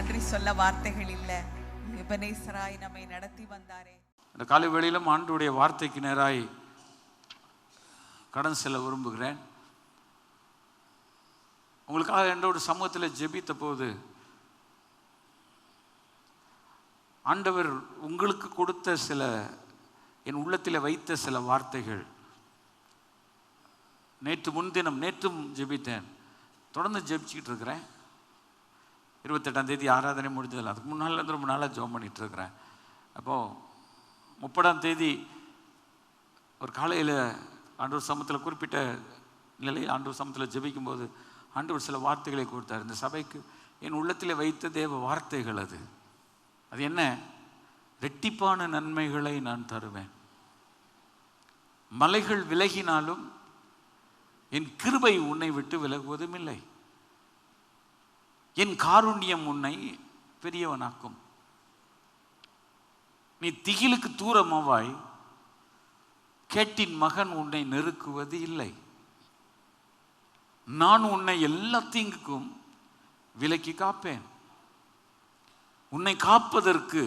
நன்றி சொல்ல வார்த்தைகள் இல்லை. எபனேசராய் நம்மை நடத்தி வந்தாரே. இந்த காலை வேளையிலும் ஆண்டவருடைய வார்த்தைக்கு நேராய் கடன் செல்ல விரும்புகிறேன். உங்களுக்காக என்னோட சமூகத்தில் ஜெபித்த போது ஆண்டவர் உங்களுக்கு கொடுத்த சில, என் உள்ளத்தில் வைத்த சில வார்த்தைகள், நேற்றும் ஜெபித்தேன், தொடர்ந்து ஜெபிச்சுக்கிட்டு இருக்கிறேன். 28ஆம் தேதி ஆராதனை முடிஞ்சதில்லை, அதுக்கு முன்னாலேருந்து ரொம்ப நாளாக ஜெபம் பண்ணிகிட்டு இருக்கிறேன். அப்போது 30ஆம் தேதி ஒரு காலையில் ஆண்டவர் சமூகத்தில் குறிப்பிட்ட நிலையில் ஆண்டவர் சமூகத்தில் ஜெபிக்கும்போது ஆண்டவர் சில வார்த்தைகளை கொடுத்தார். இந்த சபைக்கு என் உள்ளத்தில் வைத்த தேவ வார்த்தைகள் அது என்ன? ரெட்டிப்பான நன்மைகளை நான் தருவேன். மலைகள் விலகினாலும் என் கிருபை உன்னை விட்டு விலகுவதும் இல்லை. என் காருண்யம் உன்னை பெரியவனாக்கும். நீ திகிலுக்கு தூரமாவாய், கேட்டின் மகன் உன்னை நெருக்குவது இல்லை. நான் உன்னை எல்லா தீங்குக்கும் விலக்கி காப்பேன். உன்னை காப்பதற்கு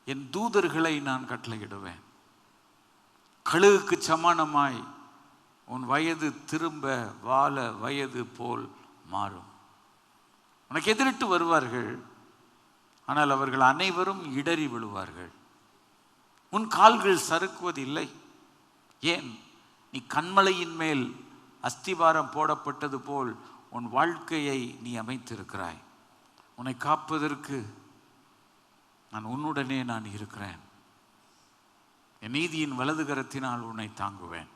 என் தூதர்களை நான் கட்டளையிடுவேன். கழுகுக்கு சமானமாய் உன் வயது திரும்ப வாழ வயது போல் மாறும். உனக்கு எதிரிட்டு வருவார்கள், ஆனால் அவர்கள் அனைவரும் இடறி விழுவார்கள். உன் கால்கள் சறுக்குவது இல்லை. ஏன்? நீ கண்மலையின் மேல் அஸ்திவாரம் போடப்பட்டது போல் உன் வாழ்க்கையை நீ அமைத்திருக்கிறாய். உன்னை காப்பதற்கு நான் உன்னுடனே நான் இருக்கிறேன். என் நீதியின் வலது கரத்தினால் உன்னை தாங்குவேன்.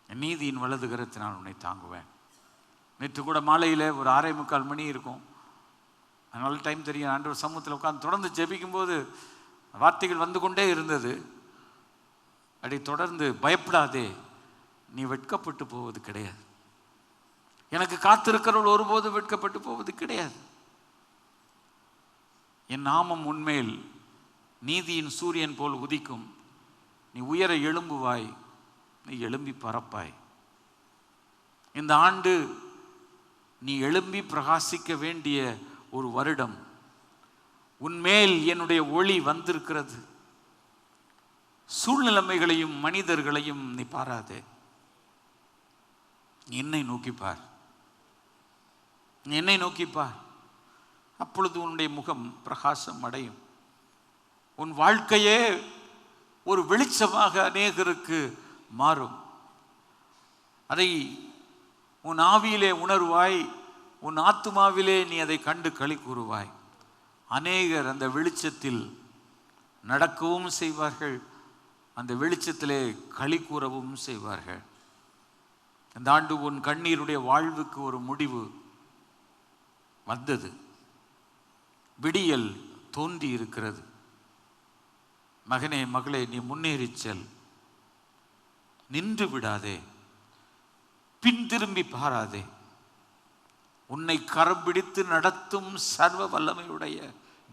என் நீதியின் வலது கரத்தினால் உன்னை தாங்குவேன். நேற்று கூட மாலையில் ஒரு 6:45 மணி இருக்கும், அதனால டைம் தெரியும். ஆண்டவர் சமூகத்தில் உட்காந்து தொடர்ந்து ஜெபிக்கும்போது வார்த்தைகள் வந்து கொண்டே இருந்தது. அப்படி தொடர்ந்து, பயப்படாதே, நீ வெட்கப்பட்டு போவது கிடையாது. எனக்கு காத்திருக்கிறவள் ஒருபோது வெட்கப்பட்டு போவது கிடையாது. என் நாமம் உன்மேல் நீதியின் சூரியன் போல் உதிக்கும். நீ உயர எழும்புவாய், நீ எழும்பி பறப்பாய். இந்த ஆண்டு நீ எழும்பி பிரகாசிக்க வேண்டிய ஒரு வருடம். உன்மேல் என்னுடைய ஒளி வந்திருக்கிறது. சூழ்நிலைமைகளையும் மனிதர்களையும் நீ பாராதே, நீ என்னை நோக்கிப்பார். நீ என்னை நோக்கிப்பார். அப்பொழுது உன்னுடைய முகம் பிரகாசம் அடையும். உன் வாழ்க்கையே ஒரு வெளிச்சமாக அநேகருக்கு மாறும். அதை உன் ஆவியிலே உணர்வாய், உன் ஆத்துமாவிலே நீ அதை கண்டு களி கூறுவாய். அநேகர் அந்த வெளிச்சத்தில் நடக்கவும் செய்வார்கள், அந்த வெளிச்சத்திலே களி கூறவும் செய்வார்கள். இந்த ஆண்டு உன் கண்ணீருடைய வாழ்வுக்கு ஒரு முடிவு வந்தது. விடியல் தோன்றி இருக்கிறது. மகனே, மகளே, நீ முன்னேறி செல். நின்று விடாதே, பின் திரும்பி பாராதே. உன்னை கரம் பிடித்து நடத்தும் சர்வ வல்லமையுடைய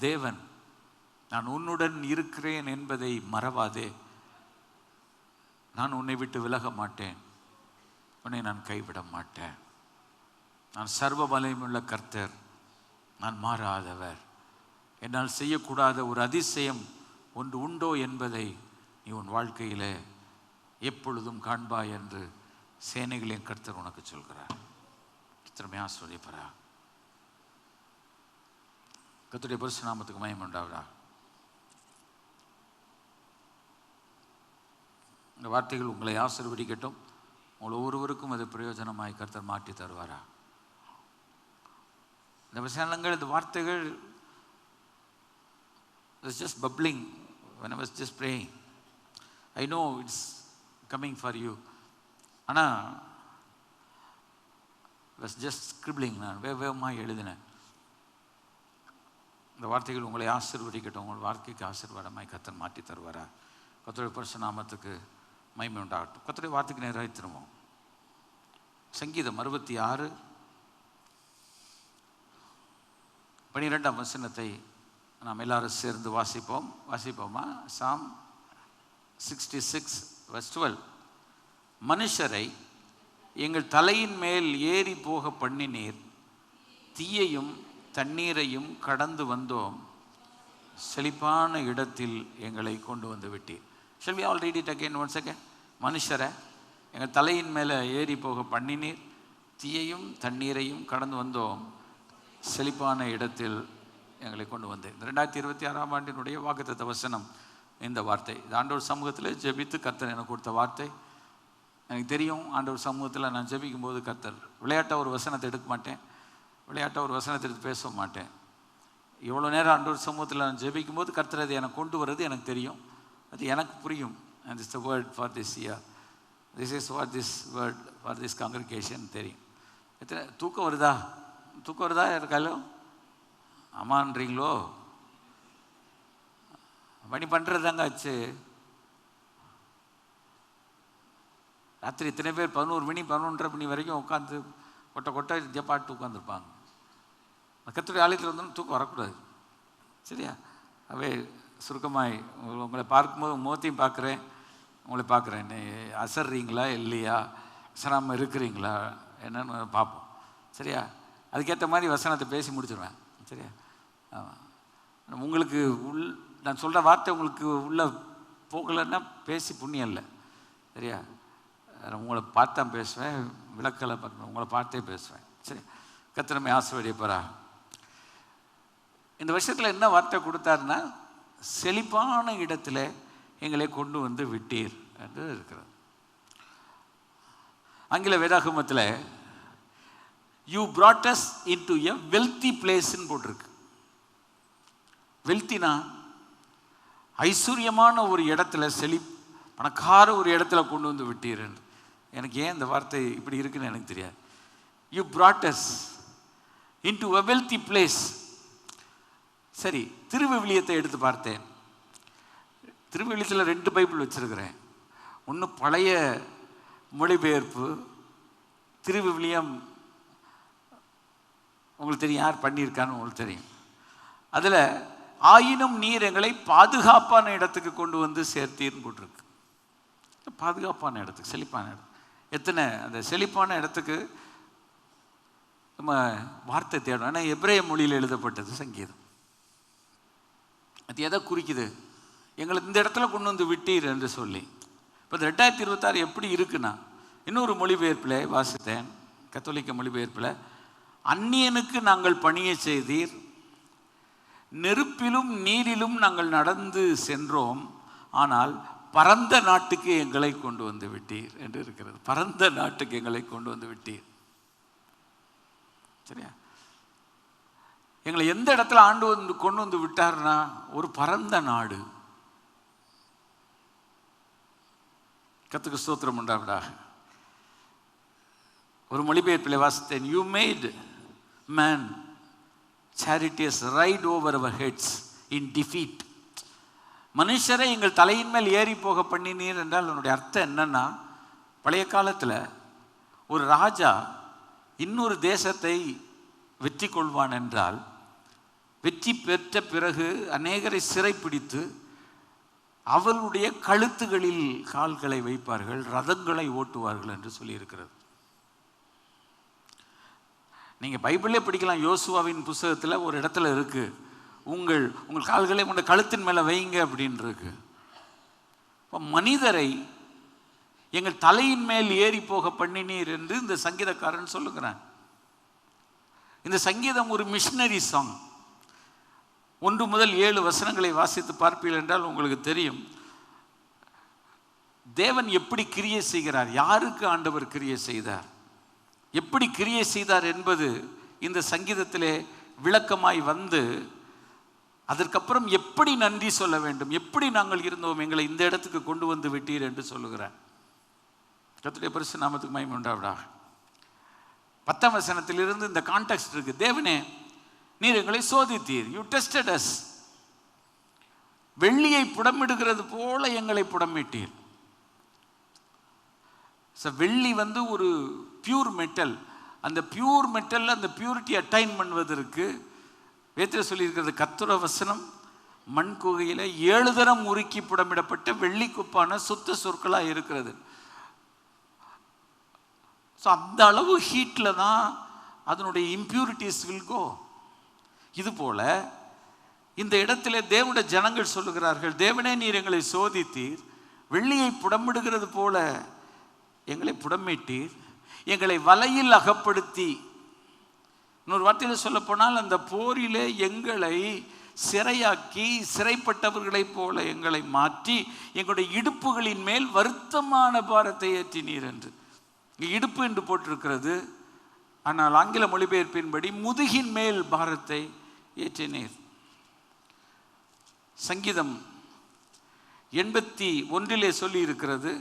தேவன் நான் உன்னுடன் இருக்கிறேன் என்பதை மறவாதே. நான் உன்னை விட்டு விலக மாட்டேன், உன்னை நான் கைவிட மாட்டேன். நான் சர்வ வல்லமையுள்ள கர்த்தர், நான் மாறாதவர். என்னால் செய்யக்கூடாத ஒரு அதிசயம் ஒன்று உண்டோ என்பதை நீ உன் வாழ்க்கையில் எப்பொழுதும் காண்பாய் என்று சேனைகளின் கர்த்தர் உனக்கு சொல்கிறார். திறமையா சொல்லிப்பறா. கர்த்தருடைய பரிசுத்த நாமத்துக்கு மகிமை உண்டாவதா. இந்த வார்த்தைகள் உங்களை ஆசீர்வதிக்கட்டும். உங்கள் ஒவ்வொருவருக்கும் அது பிரயோஜனமாய் கர்த்தர் மாற்றி தருவாரா. இந்த வசனங்கள், இந்த வார்த்தைகள் was just bubbling when I was just praying. I know it's coming for you. ஆனால் was just scribbling. நான் வேகமாக எழுதினேன். இந்த வார்த்தைகள் உங்களை ஆசீர்வதிக்கட்டும். உங்கள் வாழ்க்கைக்கு ஆசீர்வாதமாய் கர்த்தர் மாற்றி தருவாரா. கர்த்தருடைய பரிசுத்த நாமத்துக்கு மகிமை உண்டாகட்டும். கர்த்தருடைய வார்த்தைக்கு நேராக திரும்புவோம். சங்கீதம் 66 12ஆம் வசனத்தை நாம் எல்லாரும் சேர்ந்து வாசிப்போமா? Psalm 66 verse 12. மனுஷரை எங்கள் தலையின் மேல் ஏறி போக பண்ணினீர், தீயையும் தண்ணீரையும் கடந்து வந்தோம், செழிப்பான இடத்தில் எங்களை கொண்டு வந்து விட்டீர். Shall we all read it again once again? மனுஷரை எங்கள் தலையின் மேலே ஏறி போக பண்ணினீர், தீயையும் தண்ணீரையும் கடந்து வந்தோம், செழிப்பான இடத்தில் எங்களை கொண்டு வந்தேன். 2026ஆம் ஆண்டினுடைய வாக்குத்தத்த வசனம் இந்த வார்த்தை. இது ஆண்டவர் சமூகத்தில் ஜெபித்து கர்த்தர் எனக்கு கொடுத்த வார்த்தை. எனக்கு தெரியும், ஆண்டவர் சமூகத்தில் நான் ஜெபிக்கும் போது கர்த்தர் விளையாட்டாக ஒரு வசனத்தை எடுக்க மாட்டேன், விளையாட்டாக ஒரு வசனத்தை எடுத்து பேச மாட்டேன். இவ்வளோ நேரம் ஆண்டவர் சமூகத்தில் நான் ஜெபிக்கும் போது கர்த்தர் அதை எனக்கு கொண்டு வர்றது எனக்கு தெரியும், அது எனக்கு புரியும். And this is the word for this year. This is what this word for this congregation தெரியும். எத்தனை தூக்கம் வருதா இருக்காலும் ஆமான்றீங்களோ? மணி பண்ணுறது தாங்க ஆச்சு. ராத்திரி இத்தனை பேர் 11 மணி 11:30 மணி வரைக்கும் உட்காந்து கொட்டை பாட்டு உட்காந்துருப்பாங்க. கர்த்தருடைய ஆலயத்தில் வந்து தூக்கம் வரக்கூடாது, சரியா? அவே சுருக்கமாய் உங்களை பார்க்கும்போது முகத்தையும் பார்க்குறேன், உங்களை பார்க்குறேன், அசர்றீங்களா இல்லையா, அசராமல் இருக்கிறீங்களா என்னன்னு பார்ப்போம், சரியா? அதுக்கேற்ற மாதிரி வசனத்தை பேசி முடிச்சிடுவேன், சரியா? ஆமாம், உங்களுக்கு நான் சொல்கிற வார்த்தை உங்களுக்கு உள்ளே போகலைன்னா பேசி புண்ணியம் இல்லை, சரியா? உங்களை பார்த்தா பேசுவேன், விளக்கலை பார்ப்பேன், உங்களை பார்த்தே பேசுவேன், சரி? கர்த்தர் ஆசீர்வதிப்பாரா. இந்த வருஷத்தில் என்ன வார்த்தை கொடுத்தாருன்னா, செழிப்பான இடத்துல எங்களை கொண்டு வந்து விட்டீர் என்று இருக்கிறது. ஆங்கில வேதாகமத்தில் you brought us into a wealthy placeன்னு போட்டிருக்கு. வெல்த்தினா ஐஸ்வர்யமான ஒரு இடத்துல, பணக்கார ஒரு இடத்துல கொண்டு வந்து விட்டீர் என்று. எனக்கு ஏன் இந்த வார்த்தை இப்படி இருக்குன்னு எனக்கு தெரியாது. You brought us into a wealthy place. சரி, திருவிவிலியத்தை எடுத்து பார்த்தேன். திருவிவிலியத்தில் 2 பைபிள் வச்சுருக்கிறேன். ஒன்று பழைய மொழிபெயர்ப்பு திருவிவிலியம், உங்களுக்கு தெரியும் யார் பண்ணியிருக்கான்னு உங்களுக்கு தெரியும். அதில் ஆயினும் நீர் எங்களை பாதுகாப்பான இடத்துக்கு கொண்டு வந்து சேர்த்தீர்னு போட்டிருக்கு. பாதுகாப்பான இடத்துக்கு, செழிப்பான இடம். எத்தனை அந்த செழிப்பான இடத்துக்கு நம்ம வார்த்தை தேடணும். ஏன்னா எபிரேய மொழியில் எழுதப்பட்டது சங்கீதம். அது எதை குறிக்குது? எங்களை இந்த இடத்துல கொண்டு வந்து விட்டீர் என்று சொல்லி. இப்போ 2026 எப்படி இருக்குன்னா, இன்னொரு மொழிபெயர்ப்பில் வாசித்தேன், கத்தோலிக்க மொழிபெயர்ப்பில், அந்நியனுக்கு நாங்கள் பணியை செய்தீர், நெருப்பிலும் நீரிலும் நாங்கள் நடந்து சென்றோம், ஆனால் பரந்த நாட்டுக்கு எங்களை கொண்டு வந்து விட்டீர் என்று இருக்கிறது. பரந்த நாட்டுக்கு எங்களை கொண்டு வந்து விட்டீர், சரியா? எங்களை எந்த இடத்துல கொண்டு வந்து விட்டார்னா, ஒரு பரந்த நாடு. கர்த்தருக்கு ஸ்தோத்திரம் உண்டாவதாக. ஒரு மொழிபெயர்ப்பில் வாசித்தேன், you made man charioteers ride over our heads in defeat. மனுஷரை எங்கள் தலையின் மேல் ஏறி போக பண்ணினீர் என்றால் அதனுடைய அர்த்தம் என்னன்னா, பழைய காலத்தில் ஒரு ராஜா இன்னொரு தேசத்தை வெற்றி கொள்வான் என்றால், வெற்றி பெற்ற பிறகு அநேகரை சிறைப்பிடித்து அவளுடைய கழுத்துகளில் கால்களை வைப்பார்கள், ரதங்களை ஓட்டுவார்கள் என்று சொல்லியிருக்கிறது. நீங்கள் பைபிளே படிக்கலாம். யோசுவாவின் புத்தகத்தில் ஒரு இடத்துல இருக்கு, உங்கள் கால்களை உங்கள் கழுத்தின் மேலே வைங்க அப்படின்னு இருக்கு. இப்போ மனிதரை எங்கள் தலையின் மேல் ஏறி போக பண்ணினீர் என்று இந்த சங்கீதக்காரன் சொல்லுகிறான். இந்த சங்கீதம் ஒரு மிஷனரி சாங். 1 முதல் 7 வசனங்களை வாசித்து பார்ப்பீர்கள் என்றால் உங்களுக்கு தெரியும் தேவன் எப்படி கிரியை செய்கிறார், யாருக்கு ஆண்டவர் கிரியை செய்தார், எப்படி கிரியை செய்தார் என்பது இந்த சங்கீதத்திலே விளக்கமாய் வந்து, அதற்கப்புறம் எப்படி நன்றி சொல்ல வேண்டும், எப்படி நாங்கள் இருந்தோம், எங்களை இந்த இடத்துக்கு கொண்டு வந்து விட்டீர் என்று சொல்லுகிறார். கர்த்தருடைய பரிசுத்த நாமத்துக்கு மகிமை உண்டாவதாக. 10ஆம் வசனத்திலிருந்து இந்த கான்டெக்ஸ்ட் இருக்கு. தேவனே, நீர் எங்களை சோதித்தீர், யூ டெஸ்டட் அஸ். வெள்ளியை புடமிடுகிறது போல எங்களை புடமிட்டீர். வெள்ளி ஒரு பியூர் மெட்டல். அந்த பியூர் மெட்டல், அந்த பியூரிட்டி அட்டைன் பண்ணுவதற்கு வேத்திர சொல்லியிருக்கிறது, கர்த்தருடைய வசனம் மண் குகையில் 7 தரம் உருக்கி புடமிடப்பட்ட வெள்ளி குப்பான சுத்த சொற்களாக இருக்கிறது. ஸோ அந்த அளவு ஹீட்டில் தான் அதனுடைய இம்ப்யூரிட்டிஸ் வில் கோ. இதுபோல இந்த இடத்திலே தேவனுடைய ஜனங்கள் சொல்லுகிறார்கள், தேவனே நீர் எங்களை சோதித்தீர், வெள்ளியை புடமிடுகிறது போல எங்களை புடமிட்டீர், எங்களை வலையில் அகப்படுத்தி. இன்னொரு வார்த்தையில் சொல்ல போனால், அந்த போரிலே எங்களை சிறையாக்கி சிறைப்பட்டவர்களைப் போல எங்களை மாற்றி எங்களுடைய இடுப்புகளின் மேல் வருத்தமான பாரத்தை ஏற்றினீர் என்று. இடுப்பு என்று போட்டிருக்கிறது, ஆனால் ஆங்கில மொழிபெயர்ப்பின்படி முதுகின் மேல் பாரத்தை ஏற்றினீர். சங்கீதம் 81 சொல்லி இருக்கிறது,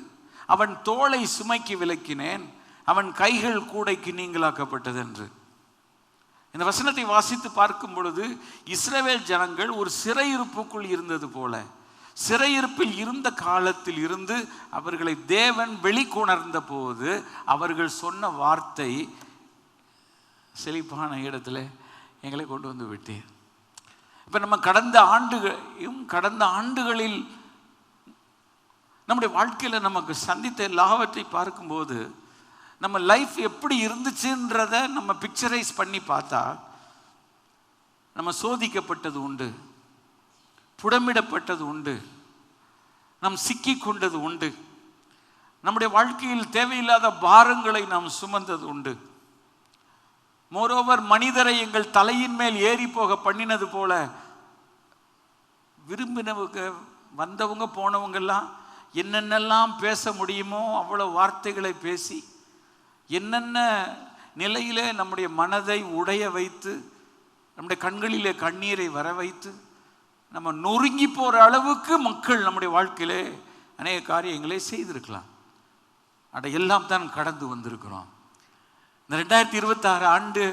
அவன் தோளை சுமைக்கு விலக்கினேன், அவன் கைகள் கூடைக்கு நீங்களாக்கப்பட்டது என்று. இந்த வசனத்தை வாசித்து பார்க்கும் பொழுது இஸ்ரவேல் ஜனங்கள் ஒரு சிறையிருப்புக்குள் இருந்தது போல, சிறையிருப்பில் இருந்த காலத்தில் இருந்து அவர்களை தேவன் வெளிக்கொணர்ந்த போது அவர்கள் சொன்ன வார்த்தை, செழிப்பான இடத்துல எங்களை கொண்டு வந்து விட்டேன். இப்போ நம்ம கடந்த ஆண்டுகளில் நம்முடைய வாழ்க்கையில் நமக்கு சந்தித்த எல்லாவற்றை பார்க்கும்போது நம்ம லைஃப் எப்படி இருந்துச்சுன்றத நம்ம பிக்சரைஸ் பண்ணி பார்த்தா, நம்ம சோதிக்கப்பட்டது உண்டு, புடமிடப்பட்டது உண்டு, நாம் சிக்கி கொண்டது உண்டு, நம்முடைய வாழ்க்கையில் தேவையில்லாத பாரங்களை நாம் சுமந்தது உண்டு. மோரோவர் மனிதரை எங்கள் தலையின் மேல் ஏறி போக பண்ணினது போல விரும்பினவங்க வந்தவங்க போனவங்கெல்லாம் என்னென்னலாம் பேச முடியுமோ அவ்வளோ வார்த்தைகளை பேசி என்னென்ன நிலையிலே நம்முடைய மனதை உடைய வைத்து நம்முடைய கண்களிலே கண்ணீரை வர வைத்து நம்ம நொறுங்கி போகிற அளவுக்கு மக்கள் நம்முடைய வாழ்க்கையிலே அநேக காரியங்களை செய்திருக்கலாம். எல்லாம் தான் கடந்து வந்திருக்கிறோம். இந்த 2026 ஆண்டு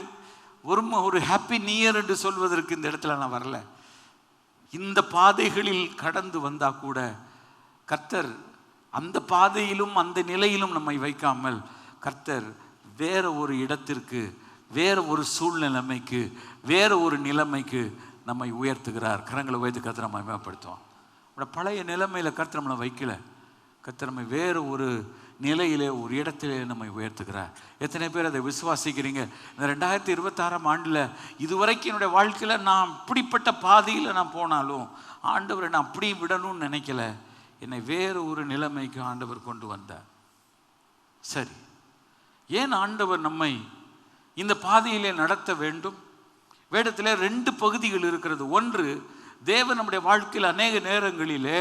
ஒரு ஹாப்பி நியூ இயர் என்று சொல்வதற்கு இந்த இடத்துல நான் வரல. இந்த பாதைகளில் கடந்து வந்தா கூட கர்த்தர் அந்த பாதையிலும் அந்த நிலையிலும் நம்மை வைக்காமல் கர்த்தர் வேற ஒரு இடத்திற்கு, வேற ஒரு சூழ்நிலைமைக்கு, வேற ஒரு நிலைமைக்கு நம்மை உயர்த்துகிறார். கரங்களை உயர்த்து கர்த்தர் நம்மை மேம்படுத்துவோம். பழைய நிலைமையில கர்த்தர் நம்மளை வைக்கல, கர்த்தர் நம்மை வேற ஒரு நிலையிலே ஒரு இடத்திலே நம்மை உயர்த்துகிறார். எத்தனை பேர் அதை விசுவாசிக்கிறீங்க? இந்த 2026 ஆண்டில் இதுவரைக்கும் என்னுடைய வாழ்க்கையில் நான் இப்படிப்பட்ட பாதையில் நான் போனாலும் ஆண்டவரை நான் அப்படி விடணும்னு நினைக்கல, என்னை வேறு ஒரு நிலைமைக்கு ஆண்டவர் கொண்டு வந்தார். சரி, ஏன் ஆண்டவர் நம்மை இந்த பாதையிலே நடத்த வேண்டும்? வேதத்திலே 2 பகுதிகள் இருக்கிறது. ஒன்று, தேவன் நம்முடைய வாழ்க்கையில் அநேக நேரங்களிலே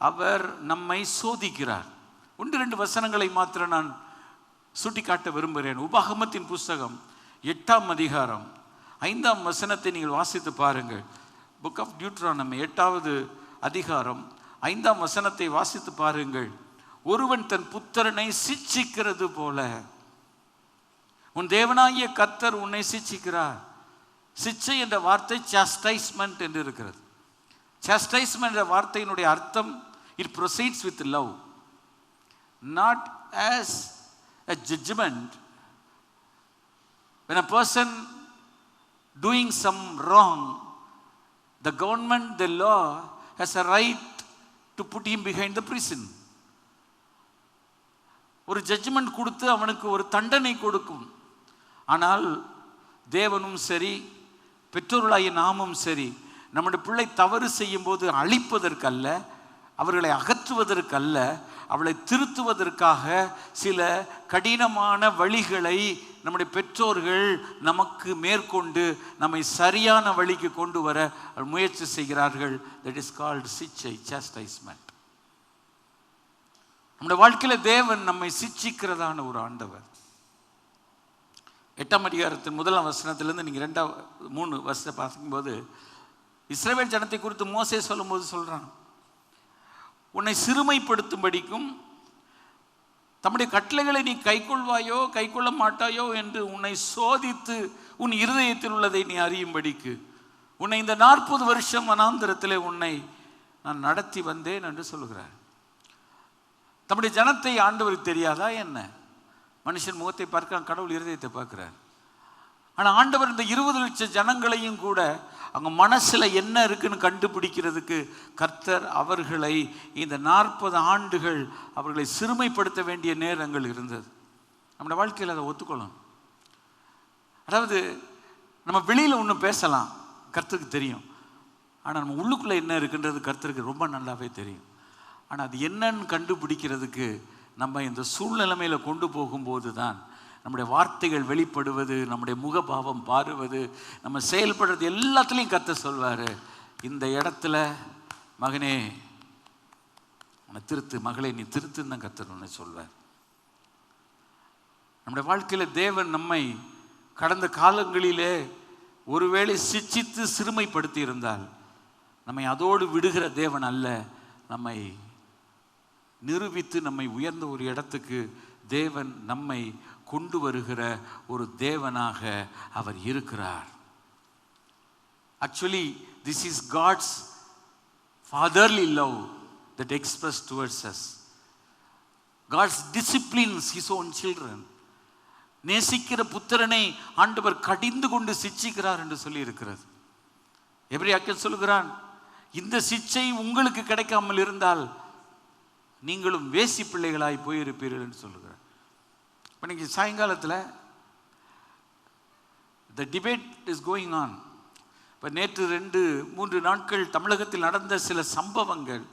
அவர் நம்மை சோதிக்கிறார். 1-2 வசனங்களை மாத்திரம் நான் சுட்டிக்காட்ட விரும்புகிறேன். உபாகமத்தின் புஸ்தகம் 8ஆம் அதிகாரம் 5ஆம் வசனத்தை நீங்கள் வாசித்து பாருங்கள். புக் ஆஃப் டியூட்ரானமி 8வது அதிகாரம் 5ஆம் வசனத்தை வாசித்து பாருங்கள். ஒருவன் தன் புத்திரனை சிட்சிக்கிறது போல உன் தேவனாகிய கர்த்தர் உன்னை சிட்சிக்கிறார். சிட்சை என்ற வார்த்தை சாஸ்டைஸ்மெண்ட் என்று இருக்கிறது. சாஸ்டைஸ்மெண்ட் என்ற வார்த்தையினுடைய அர்த்தம், it proceeds with love, not as a judgment. When a person doing some wrong, the government, the law has a right to put him behind the prison. ஒரு ஜட்ஜ்மெண்ட் கொடுத்து அவனுக்கு ஒரு தண்டனை கொடுக்கும். ஆனால் தேவனும் சரி, பெற்றோர்களாகிய நாமும் சரி, நம்முடைய பிள்ளை தவறு செய்யும் போது அழிப்பதற்கல்ல, அவர்களை அகற்றுவதற்கல்ல, அவளை திருத்துவதற்காக சில கடினமான வழிகளை நம்முடைய பெற்றோர்கள் நமக்கு மேற்கொண்டு நம்மை சரியான வழிக்கு கொண்டு வர முயற்சி செய்கிறார்கள். தட் இஸ் கால்ட் சிட்சை, சாஸ்டைஸ்மெண்ட். நம்முடைய வாழ்க்கையில் தேவன் நம்மை சிட்சிக்கிறதான ஒரு ஆண்டவர். 8ஆம் அதிகாரத்தின் 1ஆம் வசனத்திலிருந்து நீங்கள் 2-3 வசனத்தை பார்க்கும்போது இஸ்ரவேல் ஜனத்தை குறித்து மோசே சொல்லும்போது சொல்றான், உன்னை சிறுமைப்படுத்தும்படிக்கும் தம்முடைய கட்டளைகளை நீ கைக்கொள்வாயோ கைக்கொள்ள மாட்டாயோ என்று உன்னை சோதித்து உன் இருதயத்தில் உள்ளதை நீ அறியும்படிக்கு உன்னை இந்த 40 வருஷம் வனாந்திரத்திலே உன்னை நான் நடத்தி வந்தேன் என்று சொல்லுகிறார். தம்முடைய ஜனத்தை ஆண்டவருக்கு தெரியாதா என்ன? மனுஷன் முகத்தை பார்க்க, கடவுள் இருதயத்தை பார்க்கிறார். ஆனால் ஆண்டவர் இந்த 20 லட்சம் ஜனங்களையும் கூட அவங்க மனசுல என்ன இருக்குன்னு கண்டுபிடிக்கிறதுக்கு கர்த்தர் அவர்களை இந்த 40 ஆண்டுகள் அவர்களை சிறுமைப்படுத்த வேண்டிய நேரங்கள் இருந்தது. நம்முடைய வாழ்க்கையில் அதை ஒத்துக்கொள்ளணும். அதாவது நம்ம வெளியில் ஒன்று பேசலாம், கர்த்தருக்கு தெரியும். ஆனால் நம்ம உள்ளுக்குள்ளே என்ன இருக்குன்றது கர்த்தருக்கு ரொம்ப நல்லாவே தெரியும். ஆனால் அது என்னன்னு கண்டுபிடிக்கிறதுக்கு நம்ம இந்த சூழ்நிலைமையில் கொண்டு போகும்போது தான் நம்முடைய வார்த்தைகள் வெளிப்படுவது, நம்முடைய முகபாவம் மாறுவது, நம்ம செயல்படுறது எல்லாத்துலேயும் கர்த்தர் சொல்வார், இந்த இடத்துல மகனே உன்னை திருத்து, மகளே நீ திருத்துன்னு தான் கர்த்தர் உன்னை சொல்வார். நம்முடைய வாழ்க்கையில் தேவன் நம்மை கடந்த காலங்களிலே ஒருவேளை சிட்சித்து சிறுமைப்படுத்தி இருந்தால் நம்மை அதோடு விடுகிற தேவன் அல்ல, நம்மை நிரூபித்து நம்மை உயர்ந்த ஒரு இடத்துக்கு தேவன் நம்மை கொண்டு வருகிற ஒரு தேவனாக அவர் இருக்கிறார். Actually, this is God's fatherly love that expressed towards us. God disciplines his own children. நேசிக்கிற புத்திரனை ஆண்டவர் கடிந்து கொண்டு சிட்சிக்கிறார் என்று சொல்லி இருக்கிறது. எபிரேயர்கள் சொல்கிறான், இந்த சிட்சை உங்களுக்கு கிடைக்காமல் இருந்தால் நீங்களும் வேசி பிள்ளைகளாய் போயிருப்பீர்கள் என்று சொல்லுகிறார். இப்போ இன்னைக்கு சாயங்காலத்தில் the debate is going on. இப்போ நேற்று 2-3 நாட்கள் தமிழகத்தில் நடந்த சில சம்பவங்கள்,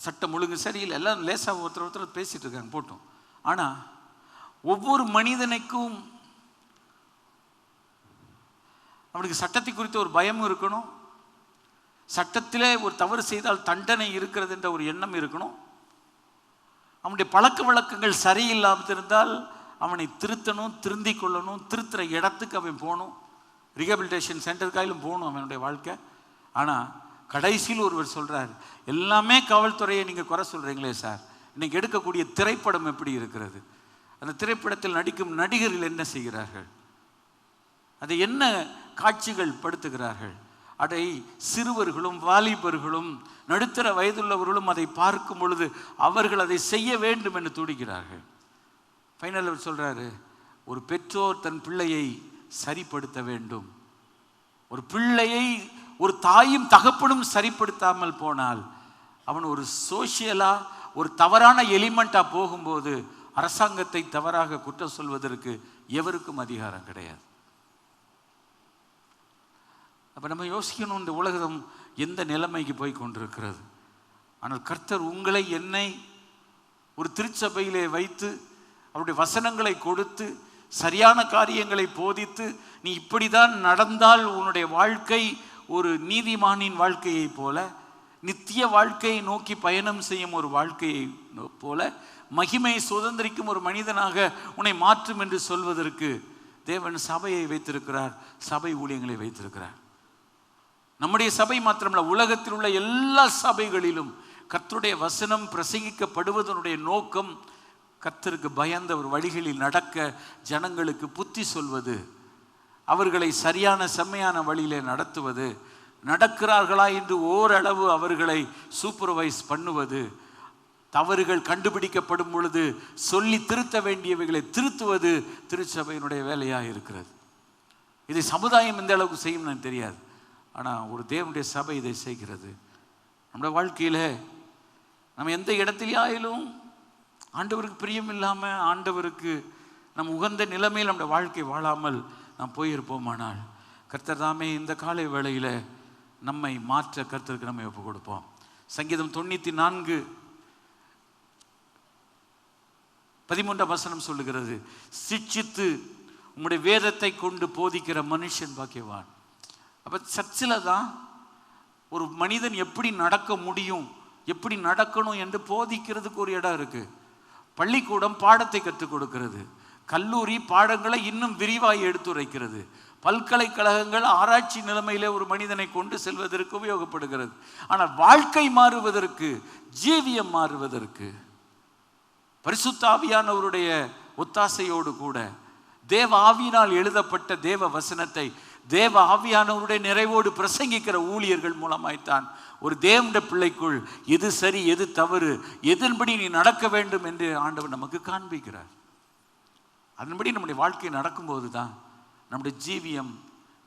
சட்டம் ஒழுங்கு சரியில்லை, எல்லாம் லேசாக ஒருத்தர் பேசிட்டு இருக்காங்க போட்டோம். ஆனால் ஒவ்வொரு மனிதனுக்கும் அவனுக்கு சட்டத்தை குறித்த ஒரு பயமும் இருக்கணும், சட்டத்திலே ஒரு தவறு செய்தால் தண்டனை இருக்கிறது என்ற ஒரு எண்ணம் இருக்கணும். அவனுடைய பழக்க வழக்கங்கள் சரியில்லாமல் இருந்தால் அவனை திருத்தணும், திருந்திக் கொள்ளணும், திருத்துற இடத்துக்கு அவன் போகணும், ரீஹபிலிட்டேஷன் சென்டருக்காயிலும் போகணும் அவனுடைய வாழ்க்கை. ஆனால் கடைசியில் ஒருவர் சொல்கிறார், எல்லாமே காவல்துறையை நீங்கள் குறை சொல்கிறீங்களே சார், இன்னைக்கு எடுக்கக்கூடிய திரைப்படம் எப்படி இருக்கிறது, அந்த திரைப்படத்தில் நடிக்கும் நடிகர்கள் என்ன செய்கிறார்கள், அதை என்ன காட்சிகள் படுத்துகிறார்கள், அதை சிறுவர்களும் வாலிபர்களும் நடுத்தர வயதுள்ளவர்களும் அதை பார்க்கும் பொழுது அவர்கள் அதை செய்ய வேண்டும் என்று துடிக்கிறார்கள். ஃபைனல் சொல்கிறாரு, ஒரு பெற்றோர் தன் பிள்ளையை சரிப்படுத்த வேண்டும். ஒரு பிள்ளையை ஒரு தாயும் தகப்பனும் சரிப்படுத்தாமல் போனால் அவன் ஒரு சோசியலா ஒரு தவறான எலிமெண்டா போகும்போது அரசாங்கத்தை தவறாக குற்றம் சொல்வதற்கு எவருக்கும் அதிகாரம் கிடையாது. அப்போ நம்ம யோசிக்கணும், இந்த உலகம் எந்த நிலைமைக்கு போய் கொண்டிருக்கிறது. ஆனால் கர்த்தர் உங்களை என்னை ஒரு திருச்சபையிலே வைத்து அவருடைய வசனங்களை கொடுத்து சரியான காரியங்களை போதித்து, நீ இப்படி தான் நடந்தால் உன்னுடைய வாழ்க்கை ஒரு நீதிமானின் வாழ்க்கையை போல, நித்திய வாழ்க்கையை நோக்கி பயணம் செய்யும் ஒரு வாழ்க்கையை போல, மகிமையை சுதந்திரிக்கும் ஒரு மனிதனாக உன்னை மாற்றும் என்று சொல்வதற்கு தேவன் சபையை வைத்திருக்கிறார், சபை ஊழியங்களை வைத்திருக்கிறார். நம்முடைய சபை மாத்திரமல்ல, உலகத்தில் உள்ள எல்லா சபைகளிலும் கர்த்தருடைய வசனம் பிரசங்கிக்கப்படுவதனுடைய நோக்கம் கர்த்தருக்கு பயந்த ஒரு வழிகளில் நடக்க ஜனங்களுக்கு புத்தி சொல்வது, அவர்களை சரியான செம்மையான வழியிலே நடத்துவது, நடக்கிறார்களா என்று ஓரளவு அவர்களை சூப்பர்வைஸ் பண்ணுவது, தவறுகள் கண்டுபிடிக்கப்படும் பொழுது சொல்லி திருத்த வேண்டியவைகளை திருத்துவது திருச்சபையினுடைய வேலையாக இருக்கிறது. இதை சமுதாயம் எந்த அளவுக்கு செய்யும் எனக்கு தெரியாது, ஆனால் ஒரு தேவனுடைய சபை இதை செய்கிறது. நம்முடைய வாழ்க்கையில் நம்ம எந்த இடத்திலேயாயிலும் ஆண்டவருக்கு பிரியம் இல்லாமல், ஆண்டவருக்கு நம்ம உகந்த நிலைமையில் நம்முடைய வாழ்க்கை வாழாமல் நாம் போயிருப்போமானால் கர்த்தர் தாமே இந்த காலை வேளையில் நம்மை மாற்ற கர்த்தருக்கு நம்ம ஒப்பு கொடுப்போம். சங்கீதம் 94:13 சொல்லுகிறது, சிட்சித்து உம்முடைய வேதத்தை கொண்டு போதிக்கிற மனுஷன் பாக்கியவான். அப்போ சர்ச்சில் தான் ஒரு மனிதன் எப்படி நடக்க முடியும், எப்படி நடக்கணும் என்று போதிக்கிறதுக்கு ஒரு இடம் இருக்குது. பள்ளிக்கூடம் பாடத்தை கற்றுக் கொடுக்கிறது, கல்லூரி பாடங்களை இன்னும் விரிவாக எடுத்துரைக்கிறது, பல்கலைக்கழகங்கள் ஆராய்ச்சி நிலைமையிலே ஒரு மனிதனை கொண்டு செல்வதற்கு உபயோகப்படுகிறது. ஆனால் வாழ்க்கை மாறுவதற்கு, ஜீவியம் மாறுவதற்கு பரிசுத்த ஆவியானவருடைய ஒத்தாசையோடு கூட தேவ ஆவியினால் எழுதப்பட்ட தேவ வசனத்தை தேவ ஆவியானவருடைய நிறைவோடு பிரசங்கிக்கிற ஊழியர்கள் மூலமாய்த்தான் ஒரு தேவனுடைய பிள்ளைக்குள் எது சரி எது தவறு, எதன்படி நீ நடக்க வேண்டும் என்று ஆண்டவர் நமக்கு காண்பிக்கிறார். அதன்படி நம்முடைய வாழ்க்கை நடக்கும்போது தான் நம்முடைய ஜீவியம்